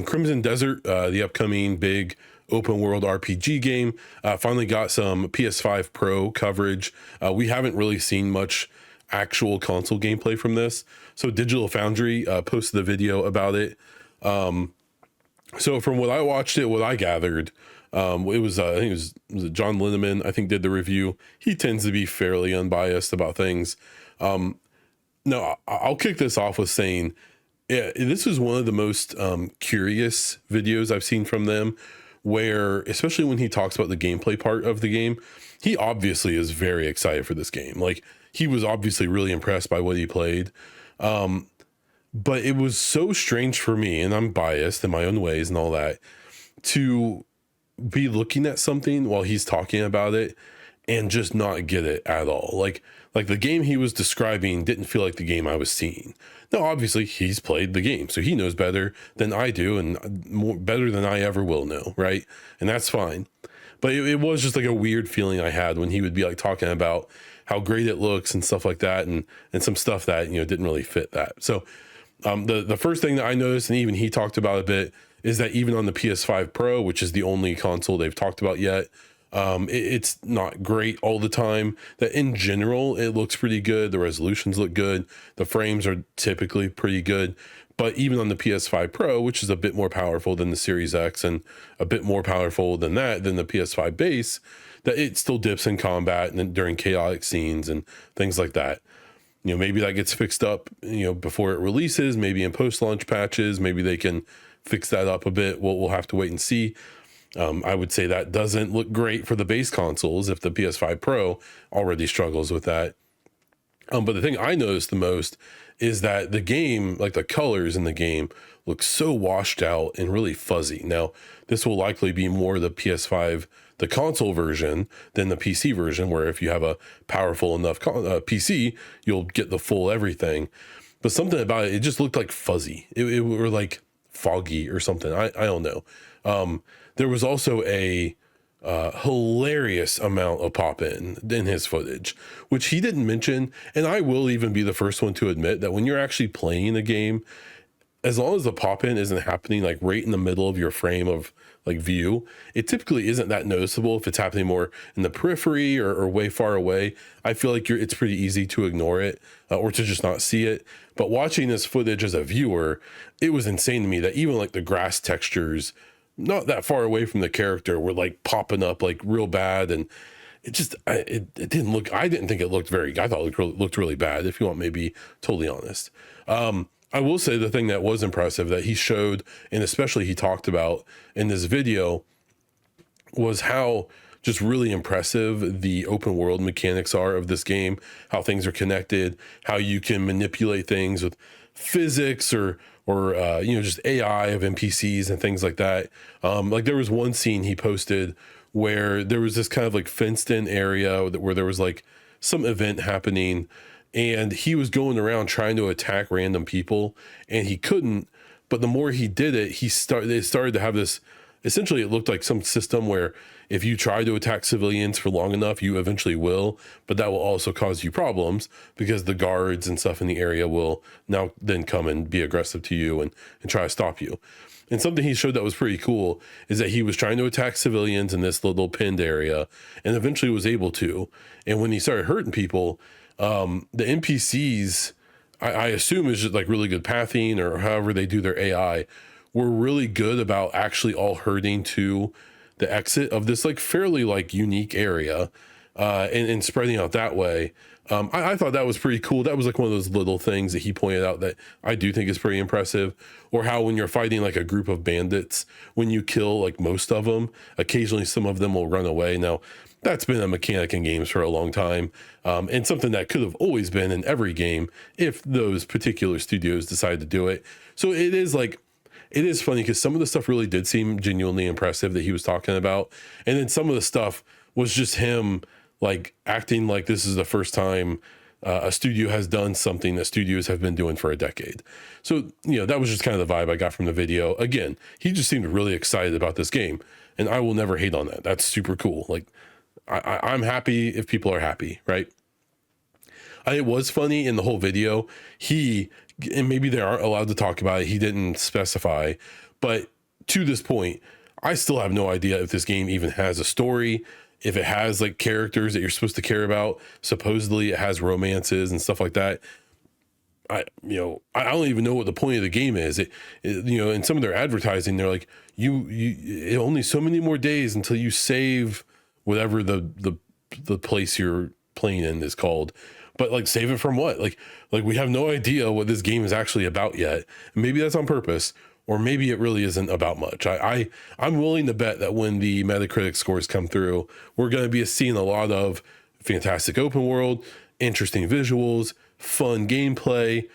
Crimson Desert, the upcoming big open world RPG game, finally got some PS5 Pro coverage. We haven't really seen much actual console gameplay from this. So Digital Foundry posted a video about it. So from what I watched it, what I gathered, it was I think was it John Linneman, I think, did the review. He tends to be fairly unbiased about things. No, I'll kick this off with saying, yeah, this is one of the most curious videos I've seen from them, where, especially when he talks about the gameplay part of the game, he obviously is very excited for this game. Like, he was obviously really impressed by what he played. But it was so strange for me, and I'm biased in my own ways and all that, to be looking at something while he's talking about it and just not get it at all. Like the game he was describing didn't feel like the game I was seeing. Now, obviously, he's played the game, so he knows better than I do, and better than I ever will know, right? And that's fine. But it was just like a weird feeling I had when he would be like talking about how great it looks and stuff like that, and some stuff that, you know, didn't really fit that. So the first thing that I noticed, and even he talked about a bit, is that even on the PS5 Pro, which is the only console they've talked about yet, it's not great all the time. That in general, it looks pretty good. The resolutions look good. The frames are typically pretty good. But even on the PS5 Pro, which is a bit more powerful than the Series X and a bit more powerful than the PS5 base, that it still dips in combat and during chaotic scenes and things like that. You know, maybe that gets fixed up, you know, before it releases, maybe in post-launch patches, maybe they can fix that up a bit. We'll have to wait and see. I would say that doesn't look great for the base consoles if the PS5 Pro already struggles with that. But the thing I noticed the most is that the game, like the colors in the game, look so washed out and really fuzzy. Now, this will likely be more the PS5, the console version, than the PC version, where if you have a powerful enough PC, you'll get the full everything. But something about it just looked like fuzzy. It were like foggy or something. I don't know. There was also a hilarious amount of pop-in his footage, which he didn't mention. And I will even be the first one to admit that when you're actually playing a game, as long as the pop-in isn't happening like right in the middle of your frame of like view, it typically isn't that noticeable. If it's happening more in the periphery or way far away, I feel like it's pretty easy to ignore it or to just not see it. But watching this footage as a viewer, it was insane to me that even like the grass textures not that far away from the character were like popping up like real bad. And it just, it didn't look, I didn't think it looked very, I thought it looked really bad, if you want me to be totally honest. I will say the thing that was impressive that he showed, and especially he talked about in this video, was how just really impressive the open world mechanics are of this game, how things are connected, how you can manipulate things with physics or you know, just AI of NPCs and things like that. Like there was one scene he posted where there was this kind of like fenced in area where there was like some event happening, and he was going around trying to attack random people, and he couldn't. But the more he did it, they started to have this, essentially it looked like some system where if you try to attack civilians for long enough, you eventually will, but that will also cause you problems because the guards and stuff in the area will now then come and be aggressive to you and try to stop you. And something he showed that was pretty cool is that he was trying to attack civilians in this little pinned area and eventually was able to. And when he started hurting people, the NPCs, I assume is just like really good pathing or however they do their AI, were really good about actually all herding to the exit of this like fairly like unique area and spreading out that way. I thought that was pretty cool. That was like one of those little things that he pointed out that I do think is pretty impressive. Or how when you're fighting like a group of bandits, when you kill like most of them, occasionally some of them will run away. Now, that's been a mechanic in games for a long time, and something that could have always been in every game if those particular studios decide to do it. So it is funny because some of the stuff really did seem genuinely impressive that he was talking about. And then some of the stuff was just him like acting like this is the first time a studio has done something that studios have been doing for a decade. So, you know, that was just kind of the vibe I got from the video. Again, he just seemed really excited about this game, and I will never hate on that. That's super cool. Like, I'm happy if people are happy, right? It was funny in the whole video. And maybe they aren't allowed to talk about it, he didn't specify, but to this point, I still have no idea if this game even has a story, if it has like characters that you're supposed to care about, supposedly it has romances and stuff like that. I don't even know what the point of the game is. In some of their advertising, they're like, you only so many more days until you save whatever the place you're playing in is called. But like, save it from what? Like we have no idea what this game is actually about yet. Maybe that's on purpose, or maybe it really isn't about much. I'm willing to bet that when the Metacritic scores come through, we're going to be seeing a lot of fantastic open world, interesting visuals, fun gameplay,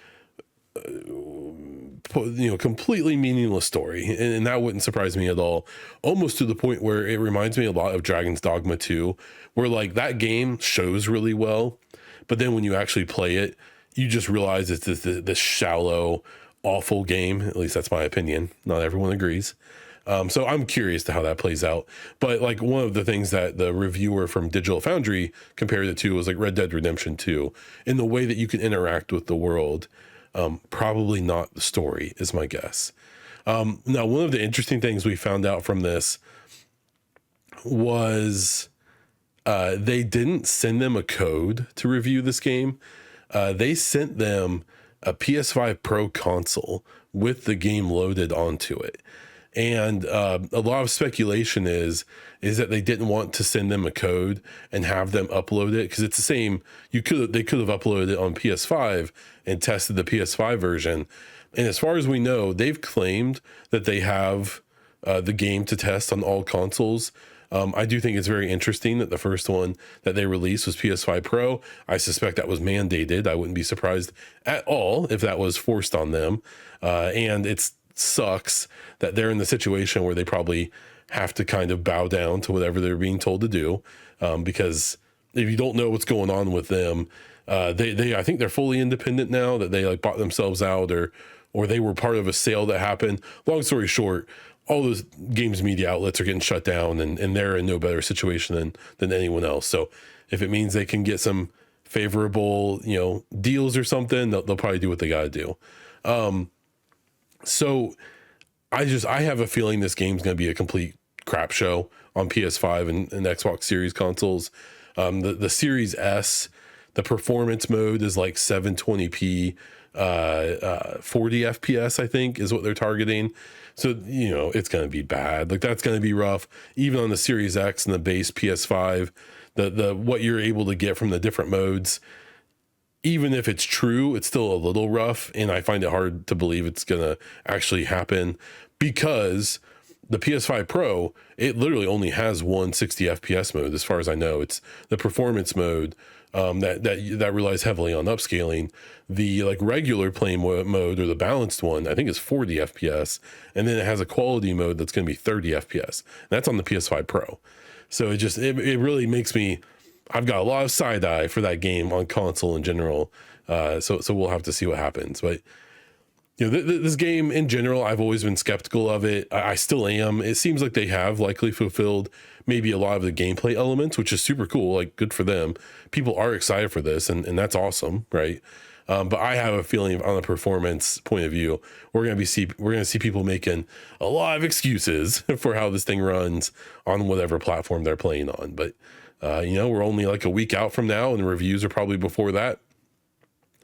completely meaningless story. And that wouldn't surprise me at all. Almost to the point where it reminds me a lot of Dragon's Dogma 2, where like that game shows really well, but then when you actually play it, you just realize it's this shallow, awful game. At least that's my opinion. Not everyone agrees. So I'm curious to how that plays out. But like, one of the things that the reviewer from Digital Foundry compared it to was like Red Dead Redemption 2, in the way that you can interact with the world. Probably not the story is my guess. Now, one of the interesting things we found out from this was they didn't send them a code to review this game. They sent them a PS5 Pro console with the game loaded onto it. And a lot of speculation is that they didn't want to send them a code and have them upload it, because it's the same. They could have uploaded it on PS5 and tested the PS5 version. And as far as we know, they've claimed that they have the game to test on all consoles. I do think it's very interesting that the first one that they released was PS5 Pro. I suspect that was mandated. I wouldn't be surprised at all if that was forced on them. And it's sucks that they're in the situation where they probably have to kind of bow down to whatever they're being told to do, because if you don't know what's going on with them, I think they're fully independent now, that they like bought themselves out, or they were part of a sale that happened. Long story short, all those games media outlets are getting shut down, and they're in no better situation than anyone else. So if it means they can get some favorable deals or something, they'll probably do what they got to do. So I have a feeling this game's going to be a complete crap show on PS5 and Xbox Series consoles. The Series S, the performance mode is like 720p, 40 FPS, I think is what they're targeting. So, it's going to be bad. Like, that's going to be rough. Even on the Series X and the base PS5, the what you're able to get from the different modes, even if it's true, it's still a little rough. And I find it hard to believe it's going to actually happen, because the PS5 Pro, it literally only has one 60 FPS mode. As far as I know, it's the performance mode that relies heavily on upscaling. The like regular playing mode, or the balanced one, I think is 40 FPS. And then it has a quality mode that's going to be 30 FPS. That's on the PS5 Pro. So it really makes me, I've got a lot of side eye for that game on console in general. So we'll have to see what happens. But this game in general, I've always been skeptical of it. I still am. It seems like they have likely fulfilled maybe a lot of the gameplay elements, which is super cool. Like, good for them. People are excited for this, and that's awesome, right? But I have a feeling, on a performance point of view, we're going to see people making a lot of excuses for how this thing runs on whatever platform they're playing on. But we're only like a week out from now, and reviews are probably before that.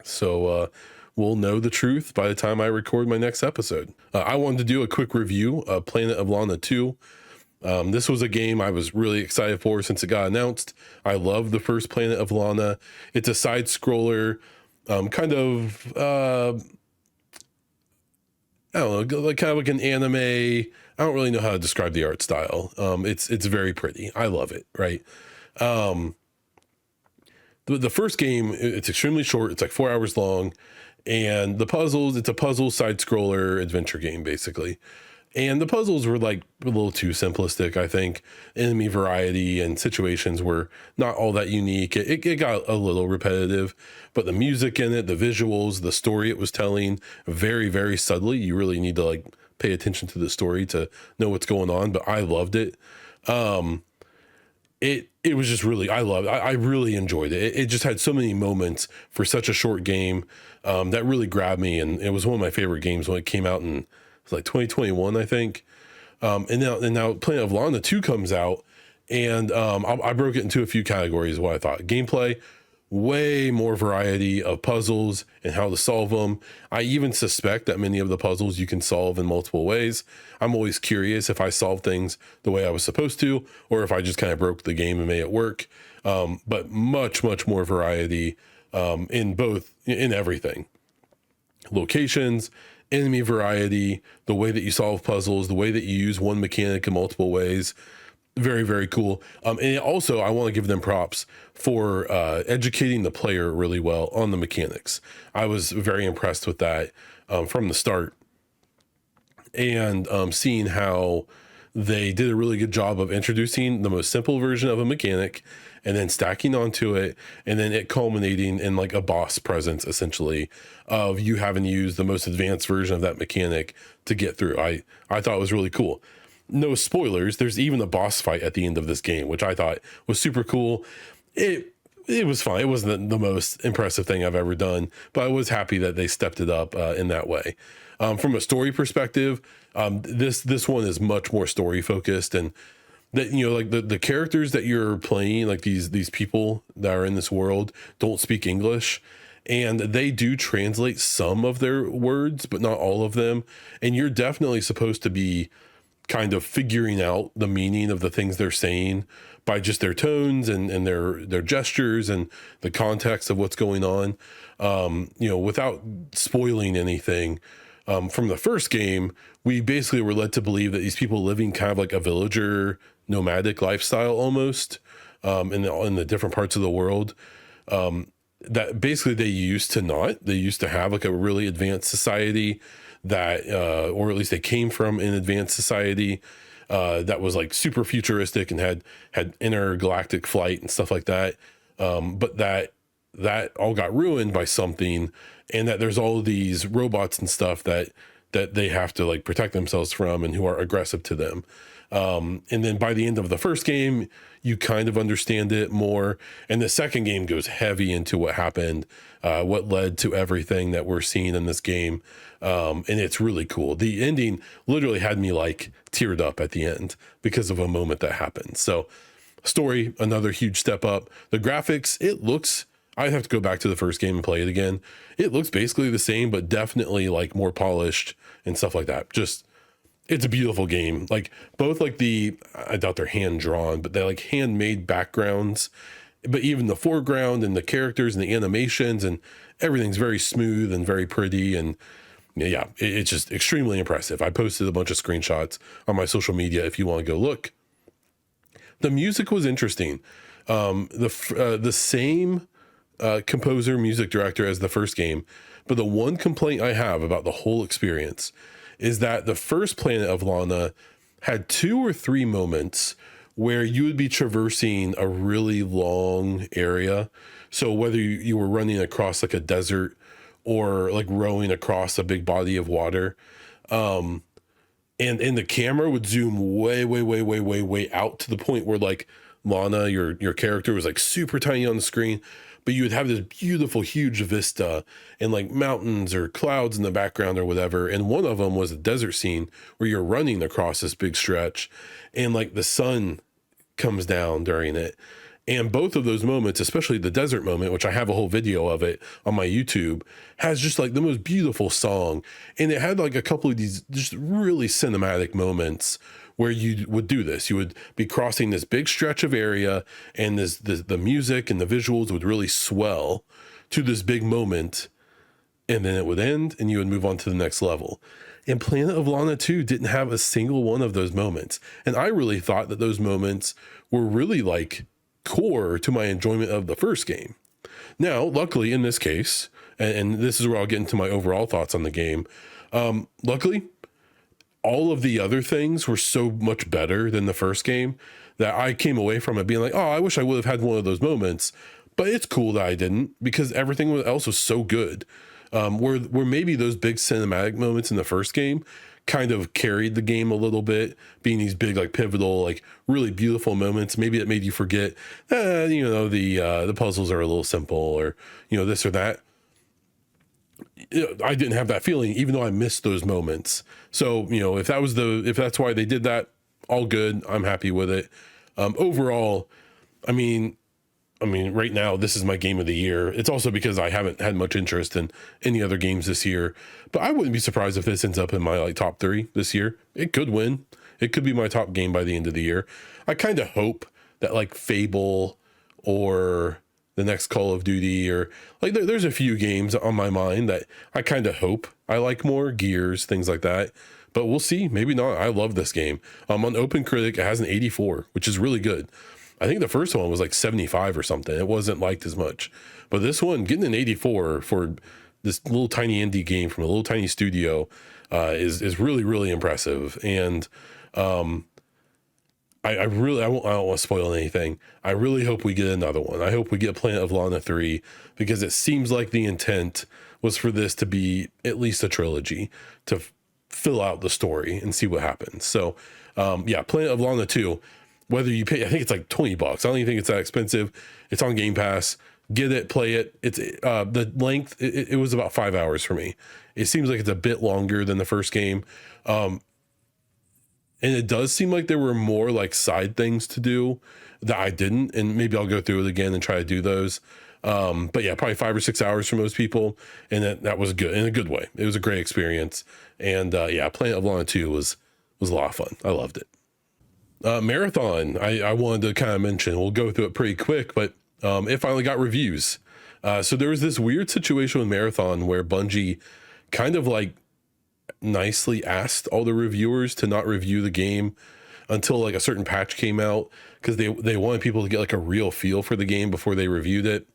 So we'll know the truth by the time I record my next episode. I wanted to do a quick review of Planet of Lana 2. This was a game I was really excited for since it got announced. I love the first Planet of Lana. It's a side scroller, kind of, I don't know, kind of like an anime. I don't really know how to describe the art style. It's very pretty. I love it. Right. The first game, it's extremely short. It's like 4 hours long, and it's a puzzle side scroller adventure game, basically. And the puzzles were like a little too simplistic, I think. Enemy variety and situations were not all that unique. It got a little repetitive, but the music in it, the visuals, the story it was telling, very, very subtly. You really need to like pay attention to the story to know what's going on, but I loved it. It was just really, I really enjoyed it. It just had so many moments for such a short game that really grabbed me. And it was one of my favorite games when it came out in like 2021, I think. And now Planet of Lana 2 comes out, And I broke it into a few categories of what I thought. Gameplay, way more variety of puzzles and how to solve them. I even suspect that many of the puzzles you can solve in multiple ways. I'm always curious if I solve things the way I was supposed to, or if I just kind of broke the game and made it work. But much more variety in everything. Locations, enemy variety, the way that you solve puzzles, the way that you use one mechanic in multiple ways. Very cool. And also, I want to give them props for educating the player really well on the mechanics. I was very impressed with that from the start, and seeing how they did a really good job of introducing the most simple version of a mechanic and then stacking onto it, and then it culminating in like a boss presence, essentially, of you having to use the most advanced version of that mechanic to get through. I thought it was really cool. No spoilers, there's even a boss fight at the end of this game, which I thought was super cool. It was fine. It wasn't the most impressive thing I've ever done, but I was happy that they stepped it up in that way. From a story perspective, this one is much more story focused, and that, you know, like the characters that you're playing, like these people that are in this world don't speak English, and they do translate some of their words, but not all of them. And you're definitely supposed to be kind of figuring out the meaning of the things they're saying by just their tones and their gestures and the context of what's going on, you know, without spoiling anything. From the first game, we basically were led to believe that these people living kind of like a villager nomadic lifestyle almost, in the different parts of the world, that basically they used to have like a really advanced society that, or at least they came from an advanced society that was like super futuristic and had intergalactic flight and stuff like that. But that all got ruined by something, and that there's all these robots and stuff that they have to like protect themselves from, and who are aggressive to them. And then by the end of the first game, you kind of understand it more. And the second game goes heavy into what happened, what led to everything that we're seeing in this game. And it's really cool. The ending literally had me like teared up at the end because of a moment that happened. So story, another huge step up. The graphics, it looks, I'd have to go back to the first game and play it again. It looks basically the same, but definitely like more polished and stuff like that. Just, it's a beautiful game. Like both like I doubt they're hand drawn, but they're like handmade backgrounds, but even the foreground and the characters and the animations and everything's very smooth and very pretty. And yeah, it's just extremely impressive. I posted a bunch of screenshots on my social media if you want to go look. The music was interesting. The same composer, music director as the first game, but the one complaint I have about the whole experience is that the first Planet of Lana had 2 or 3 moments where you would be traversing a really long area. So whether you were running across like a desert or like rowing across a big body of water, and the camera would zoom way out to the point where like Lana, your character, was like super tiny on the screen, but you would have this beautiful, huge vista and like mountains or clouds in the background or whatever. And one of them was a desert scene where you're running across this big stretch and like the sun comes down during it. And both of those moments, especially the desert moment, which I have a whole video of it on my YouTube, has just like the most beautiful song. And it had like a couple of these just really cinematic moments where you would do this. You would be crossing this big stretch of area, and the music and the visuals would really swell to this big moment, and then it would end and you would move on to the next level. And Planet of Lana 2 didn't have a single one of those moments. And I really thought that those moments were really like core to my enjoyment of the first game. Now, luckily in this case, and this is where I'll get into my overall thoughts on the game, luckily, all of the other things were so much better than the first game that I came away from it being like, oh, I wish I would have had one of those moments, but it's cool that I didn't, because everything else was so good. Where maybe those big cinematic moments in the first game kind of carried the game a little bit, being these big, like pivotal, like really beautiful moments. Maybe it made you forget, the puzzles are a little simple, or, this or that. I didn't have that feeling, even though I missed those moments. So, if that's why they did that, all good. I'm happy with it. Overall, I mean, right now, this is my game of the year. It's also because I haven't had much interest in any other games this year, but I wouldn't be surprised if this ends up in my like top 3 this year. It could win. It could be my top game by the end of the year. I kind of hope that like Fable or the next Call of Duty or like there's a few games on my mind that I kind of hope I like more, Gears, things like that. But we'll see. Maybe not. I love this game. On OpenCritic, it has an 84, which is really good. I think the first one was like 75 or something. It wasn't liked as much. But this one, getting an 84 for this little tiny indie game from a little tiny studio is really, really impressive. And I don't want to spoil anything. I really hope we get another one. I hope we get Planet of Lana 3, because it seems like the intent was for this to be at least a trilogy to fill out the story and see what happens. So yeah, Planet of Lana 2, whether you pay, I think it's like $20. I don't even think it's that expensive. It's on Game Pass. Get it, play it. It's the length, it was about 5 hours for me. It seems like it's a bit longer than the first game. And it does seem like there were more like side things to do that I didn't, and maybe I'll go through it again and try to do those. But yeah, probably 5 or 6 hours for most people. And that was good, in a good way. It was a great experience. And yeah, Planet of Lana 2 was a lot of fun. I loved it. Marathon, I wanted to kind of mention, we'll go through it pretty quick, but it finally got reviews. So there was this weird situation with Marathon where Bungie kind of like nicely asked all the reviewers to not review the game until like a certain patch came out, because they wanted people to get like a real feel for the game before they reviewed it.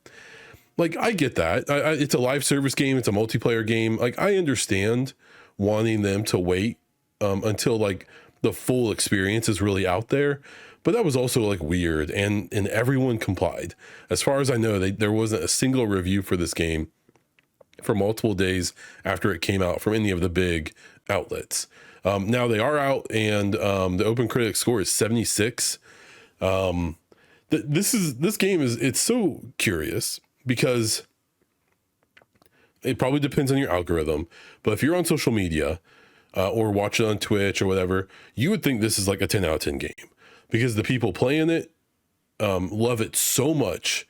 Like, I get that. It's a live service game. It's a multiplayer game. Like, I understand wanting them to wait until like the full experience is really out there. But that was also like weird, and everyone complied. As far as I know, there wasn't a single review for this game for multiple days after it came out from any of the big outlets. Now they are out, and the OpenCritic score is 76. This game it's so curious, because it probably depends on your algorithm, but if you're on social media or watch it on Twitch or whatever, you would think this is like a 10 out of 10 game, because the people playing it love it so much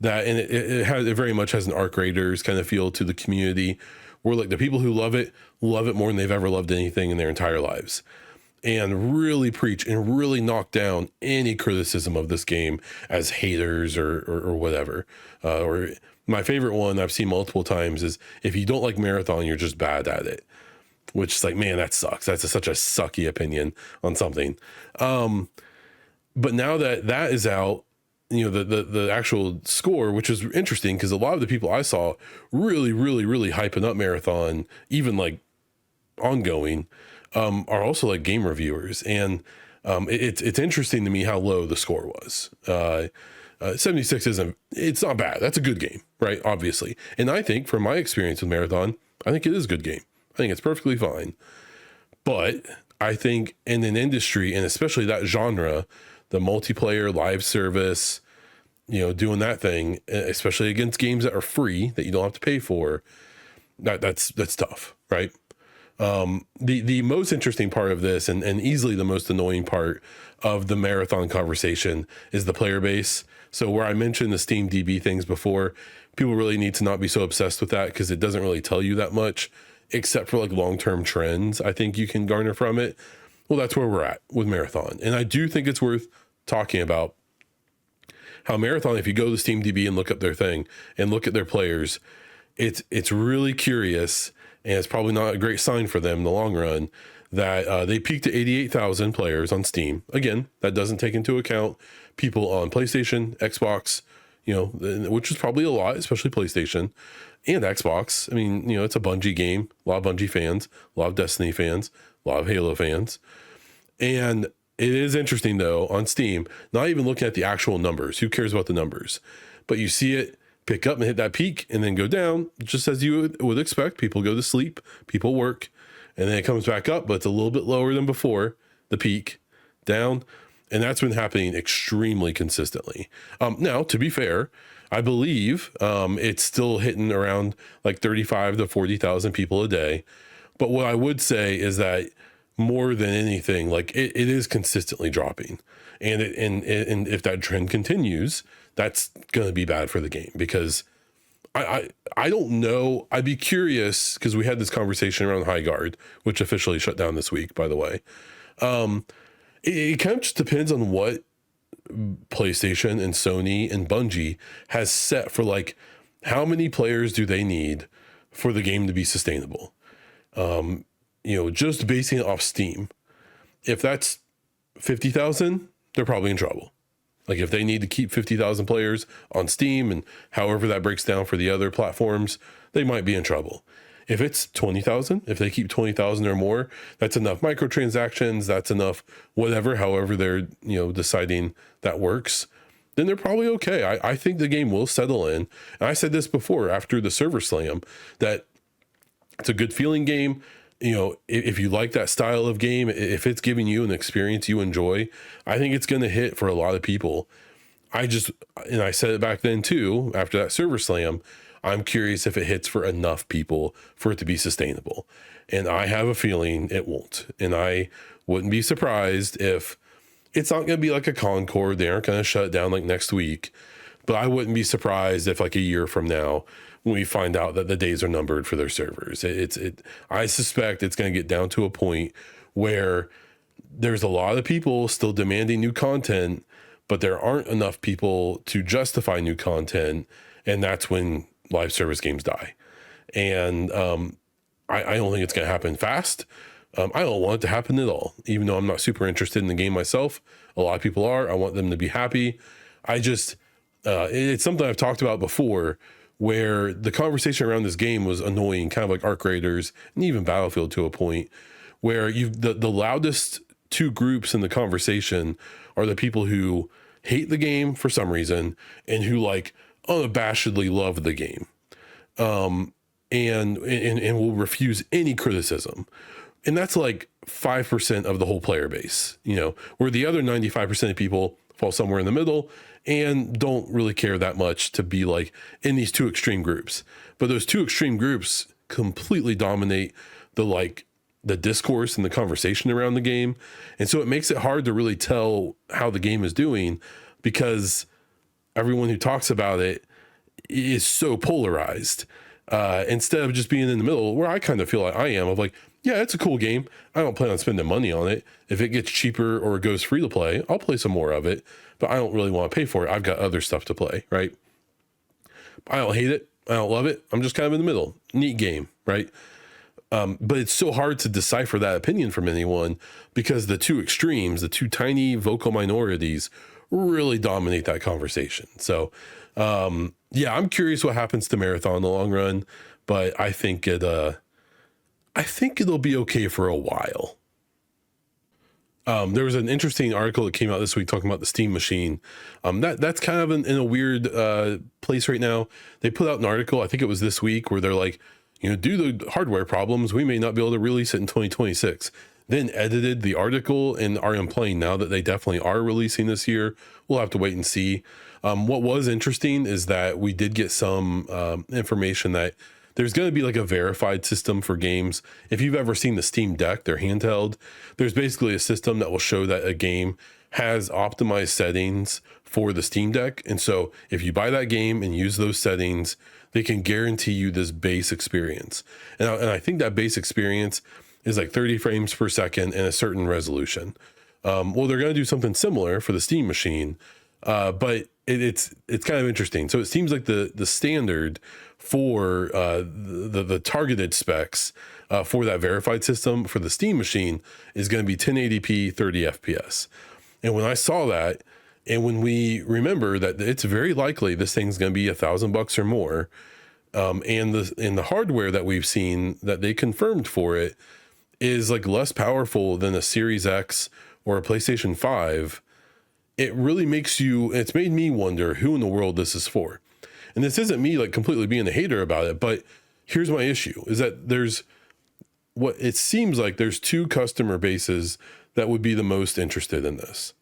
that, and it very much has an Arc Raiders kind of feel to the community, where like the people who love it more than they've ever loved anything in their entire lives, and really preach and really knock down any criticism of this game as haters or whatever. Or my favorite one I've seen multiple times is, if you don't like Marathon, you're just bad at it, which is like, man, that sucks. That's such a sucky opinion on something. But now that is out, you know, the actual score, which is interesting, because a lot of the people I saw really, really, really hyping up Marathon, even like ongoing, are also like game reviewers. And it's interesting to me how low the score was. 76 it's not bad. That's a good game, right? Obviously. And I think, from my experience with Marathon, I think it is a good game. I think it's perfectly fine. But I think in an industry, and especially that genre, the multiplayer live service, you know, doing that thing, especially against games that are free that you don't have to pay for, that's tough, right? The most interesting part of this, and easily the most annoying part of the Marathon conversation, is the player base. So where I mentioned the Steam DB things before, people really need to not be so obsessed with that, because it doesn't really tell you that much, except for like long-term trends I think you can garner from it. Well, that's where we're at with Marathon. And I do think it's worth talking about how Marathon, if you go to Steam DB and look up their thing and look at their players, it's really curious, and it's probably not a great sign for them in the long run, that they peaked at 88,000 players on Steam. Again, that doesn't take into account people on PlayStation, Xbox, you know, which is probably a lot, especially PlayStation and Xbox. I mean, you know, it's a Bungie game, a lot of Bungie fans, a lot of Destiny fans, a lot of Halo fans. And it is interesting, though, on Steam, not even looking at the actual numbers. Who cares about the numbers? But you see it pick up and hit that peak and then go down, just as you would expect. People go to sleep, people work, and then it comes back up, but it's a little bit lower than before the peak, down. And that's been happening extremely consistently. Now, to be fair, I believe it's still hitting around like 35 to 40,000 people a day. But what I would say is that more than anything, like it is consistently dropping, and if that trend continues, that's going to be bad for the game, because I don't know. I'd be curious, because we had this conversation around High Guard, which officially shut down this week, by the way. It kind of just depends on what PlayStation and Sony and Bungie has set for, like, how many players do they need for the game to be sustainable? Just basing it off Steam. If that's 50,000, they're probably in trouble. Like, if they need to keep 50,000 players on Steam, and however that breaks down for the other platforms, they might be in trouble. If it's 20,000, if they keep 20,000 or more, that's enough microtransactions, that's enough whatever, however they're, deciding that works, then they're probably okay. I think the game will settle in. And I said this before after the server slam, that it's a good feeling game. If you like that style of game, if it's giving you an experience you enjoy, I think it's going to hit for a lot of people. I said it back then too, after that server slam, I'm curious if it hits for enough people for it to be sustainable. And I have a feeling it won't. And I wouldn't be surprised if it's not going to be like a Concord. They aren't going to shut it down like next week. But I wouldn't be surprised if, like, a year from now, we find out that the days are numbered for their servers. I suspect it's going to get down to a point where there's a lot of people still demanding new content, but there aren't enough people to justify new content. And that's when live service games die. And I don't think it's going to happen fast. I don't want it to happen at all, even though I'm not super interested in the game myself. A lot of people are. I want them to be happy. It's something I've talked about before, where the conversation around this game was annoying, kind of like Arc Raiders and even Battlefield, to a point where the loudest two groups in the conversation are the people who hate the game for some reason and who, like, unabashedly love the game, and will refuse any criticism. And that's like 5% of the whole player base, where the other 95% of people fall somewhere in the middle and don't really care that much to be, like, in these two extreme groups. But those two extreme groups completely dominate the discourse and the conversation around the game. And so it makes it hard to really tell how the game is doing, because everyone who talks about it is so polarized, instead of just being in the middle, where I kind of feel like I am, of like, yeah, it's a cool game. I don't plan on spending money on it. If it gets cheaper or it goes free to play, I'll play some more of it, but I don't really want to pay for it. I've got other stuff to play, right? I don't hate it. I don't love it. I'm just kind of in the middle. Neat game, right? But it's so hard to decipher that opinion from anyone, because the two extremes, the two tiny vocal minorities, really dominate that conversation. So, I'm curious what happens to Marathon in the long run, but I think it'll be okay for a while. There was an interesting article that came out this week talking about the Steam machine. That's kind of in a weird place right now. They put out an article, I think it was this week, where they're like, due to hardware problems, we may not be able to release it in 2026. Then edited the article and are implying now that they definitely are releasing this year. We'll have to wait and see. What was interesting is that we did get some information that there's going to be like a verified system for games. If you've ever seen the Steam Deck, their handheld, there's basically a system that will show that a game has optimized settings for the Steam Deck. And so if you buy that game and use those settings, they can guarantee you this base experience. And I think that base experience is like 30 frames per second and a certain resolution. Well, they're going to do something similar for the Steam machine, but it's kind of interesting. So it seems like the standard for the targeted specs for that verified system for the Steam machine is going to be 1080p 30 FPS. And when I saw that, and when we remember that it's very likely this thing's going to be $1,000 or more, and the hardware that we've seen that they confirmed for it is like less powerful than a Series X or a PlayStation 5, it really it's made me wonder who in the world this is for. And this isn't me like completely being a hater about it, but here's my issue, is that there's what it seems like there's two customer bases that would be the most interested in this.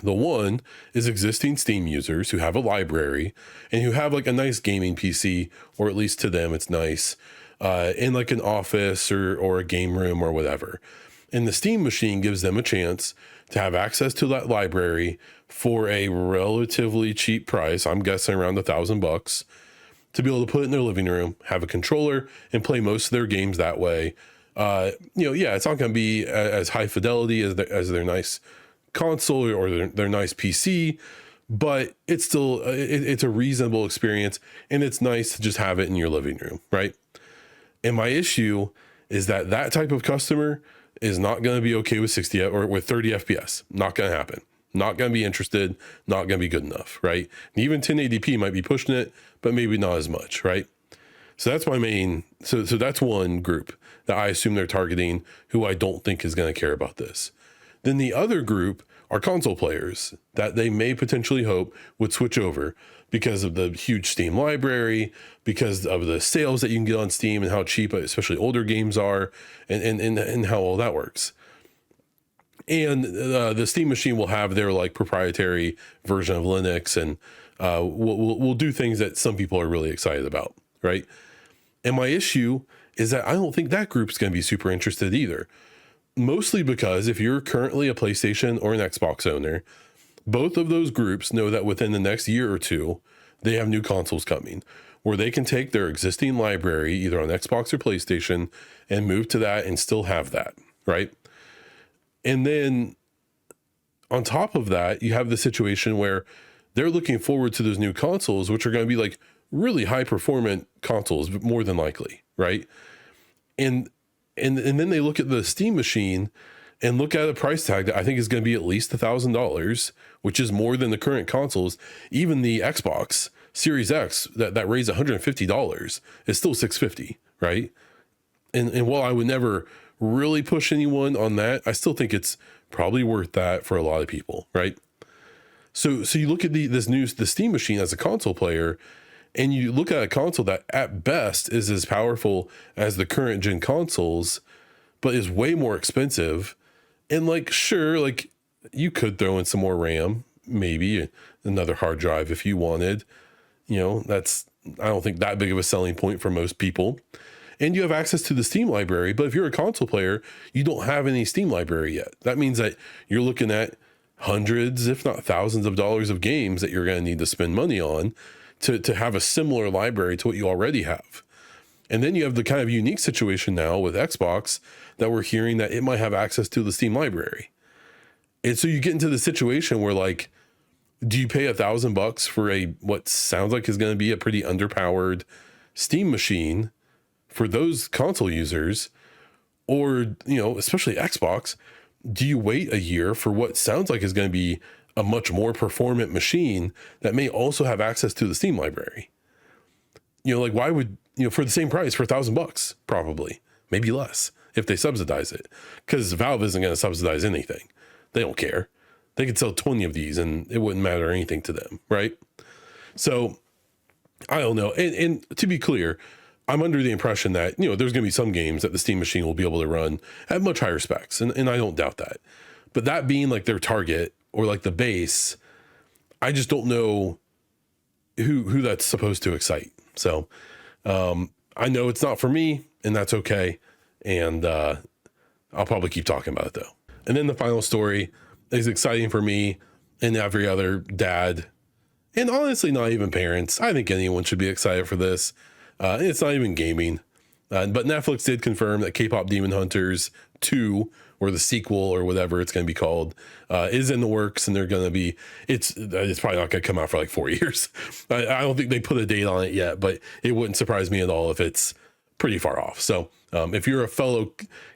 The one is existing Steam users who have a library and who have like a nice gaming PC, or at least to them it's nice, in like an office or a game room or whatever. And the Steam machine gives them a chance to have access to that library for a relatively cheap price. I'm guessing around $1,000, to be able to put it in their living room, have a controller, and play most of their games that way. Yeah, it's not going to be as high fidelity as their nice console or their nice PC, but it's still it's a reasonable experience, and it's nice to just have it in your living room, right? And my issue is that type of customer is not going to be okay with 60 or with 30 FPS. Not going to happen. Not going to be interested. Not going to be good enough, right? And even 1080p might be pushing it, but maybe not as much, right? So that's my main. So that's one group that I assume they're targeting, who I don't think is going to care about this. Then the other group are console players that they may potentially hope would switch over because of the huge Steam library, because of the sales that you can get on Steam and how cheap, especially older games are, and how all that works. And the Steam machine will have their like proprietary version of Linux, and we'll do things that some people are really excited about, right? And my issue is that I don't think that group's going to be super interested either. Mostly because if you're currently a PlayStation or an Xbox owner, both of those groups know that within the next year or two, they have new consoles coming where they can take their existing library, either on Xbox or PlayStation, and move to that and still have that, right? And then on top of that, you have the situation where they're looking forward to those new consoles, which are going to be like really high performant consoles, more than likely, right? And then they look at the Steam machine and look at a price tag that I think is going to be at least $1,000, which is more than the current consoles. Even the Xbox Series X that raised $150 is still $650, right? And while I would never really push anyone on that, I still think it's probably worth that for a lot of people, right? So you look at the Steam machine as a console player, and you look at a console that at best is as powerful as the current gen consoles, but is way more expensive. And like, sure, like you could throw in some more RAM, maybe another hard drive if you wanted, I don't think that big of a selling point for most people. And you have access to the Steam library, but if you're a console player, you don't have any Steam library yet. That means that you're looking at hundreds, if not thousands of dollars of games that you're going to need to spend money on to have a similar library to what you already have. And then you have the kind of unique situation now with Xbox that we're hearing that it might have access to the Steam library. And so you get into the situation where, like, do you pay $1,000 for what sounds like is going to be a pretty underpowered Steam machine for those console users? Or, especially Xbox, do you wait a year for what sounds like is going to be a much more performant machine that may also have access to the Steam library? Like, why would, for the same price, for $1,000, probably, maybe less if they subsidize it, because Valve isn't going to subsidize anything. They don't care. They could sell 20 of these and it wouldn't matter anything to them, right? So I don't know. And to be clear, I'm under the impression that, there's going to be some games that the Steam machine will be able to run at much higher specs. And I don't doubt that. But that being like their target or like the base, I just don't know who that's supposed to excite. So I know it's not for me, and that's okay. And I'll probably keep talking about it though. And then the final story is exciting for me and every other dad, and honestly, not even parents. I think anyone should be excited for this. It's not even gaming. But Netflix did confirm that KPop Demon Hunters 2, or the sequel or whatever it's going to be called, is in the works, and they're going to be, it's probably not going to come out for like 4 years. I don't think they put a date on it yet, but it wouldn't surprise me at all if it's pretty far off. So if you're a fellow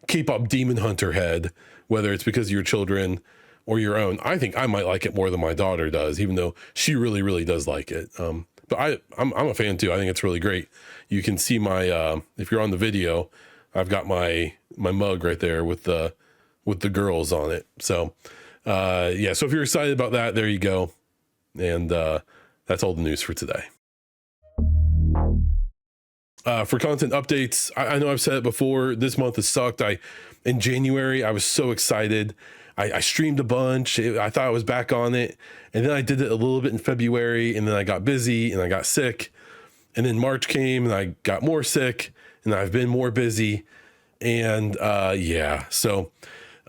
K-pop Demon Hunter head, whether it's because of your children or your own, I think I might like it more than my daughter does, even though she really, really does like it. But I'm a fan too. I think it's really great. You can see my, if you're on the video, I've got my mug right there with the girls on it. So, yeah, so if you're excited about that, there you go. And, that's all the news for today. For content updates, I know I've said it before, this month has sucked. In January, I was so excited. I streamed a bunch. I thought I was back on it. And then I did it a little bit in February, and then I got busy and I got sick. And then March came and I got more sick, and I've been more busy. And yeah, so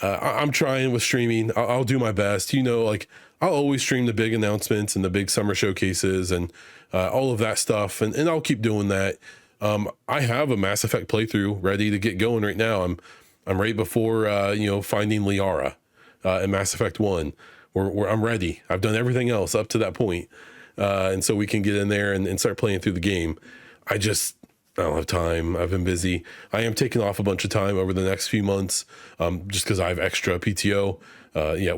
I'm trying with streaming. I'll do my best. You know, like I'll always stream the big announcements and the big summer showcases and all of that stuff. And I'll keep doing that. I have a Mass Effect playthrough ready to get going right now. I'm right before, finding Liara in Mass Effect 1, where I'm ready. I've done everything else up to that point. And so we can get in there and start playing through the game. I don't have time. I've been busy. I am taking off a bunch of time over the next few months, just because I have extra PTO.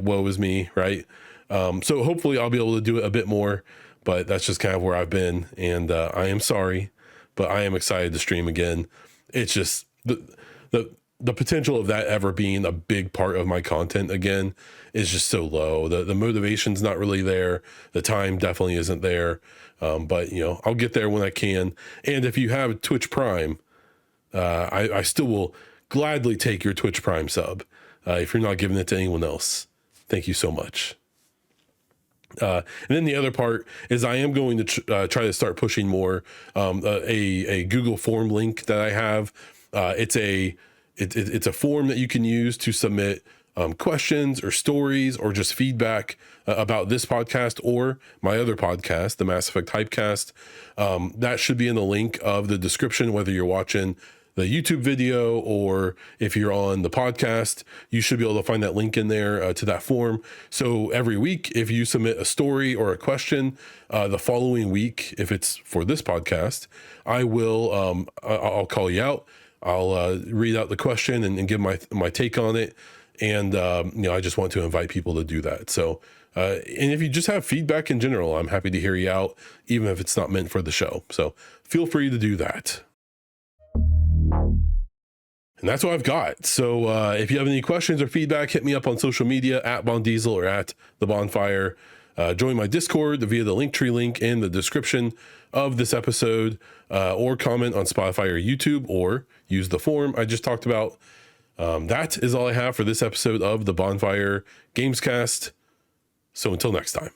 Woe is me, right? So hopefully I'll be able to do it a bit more, but that's just kind of where I've been. And I am sorry, but I am excited to stream again. It's just the potential of that ever being a big part of my content again is just so low. The motivation's not really there. The time definitely isn't there. But I'll get there when I can. And if you have Twitch Prime, I still will gladly take your Twitch Prime sub. If you're not giving it to anyone else, thank you so much. And then the other part is I am going to try to start pushing more, a Google form link that I have. It's a form that you can use to submit questions or stories or just feedback about this podcast or my other podcast, the Mass Effect Hypecast. That should be in the link of the description, whether you're watching the YouTube video or if you're on the podcast, you should be able to find that link in there to that form. So every week, if you submit a story or a question, the following week, if it's for this podcast, I'll call you out. I'll read out the question and give my take on it. And, I just want to invite people to do that. So, and if you just have feedback in general, I'm happy to hear you out, even if it's not meant for the show. So feel free to do that. And that's what I've got. So if you have any questions or feedback, hit me up on social media at BonDiesel or at the Baunfire. Join my Discord via the Linktree link in the description of this episode, or comment on Spotify or YouTube, or use the form I just talked about. That is all I have for this episode of the Baunfire Gamescast. So until next time.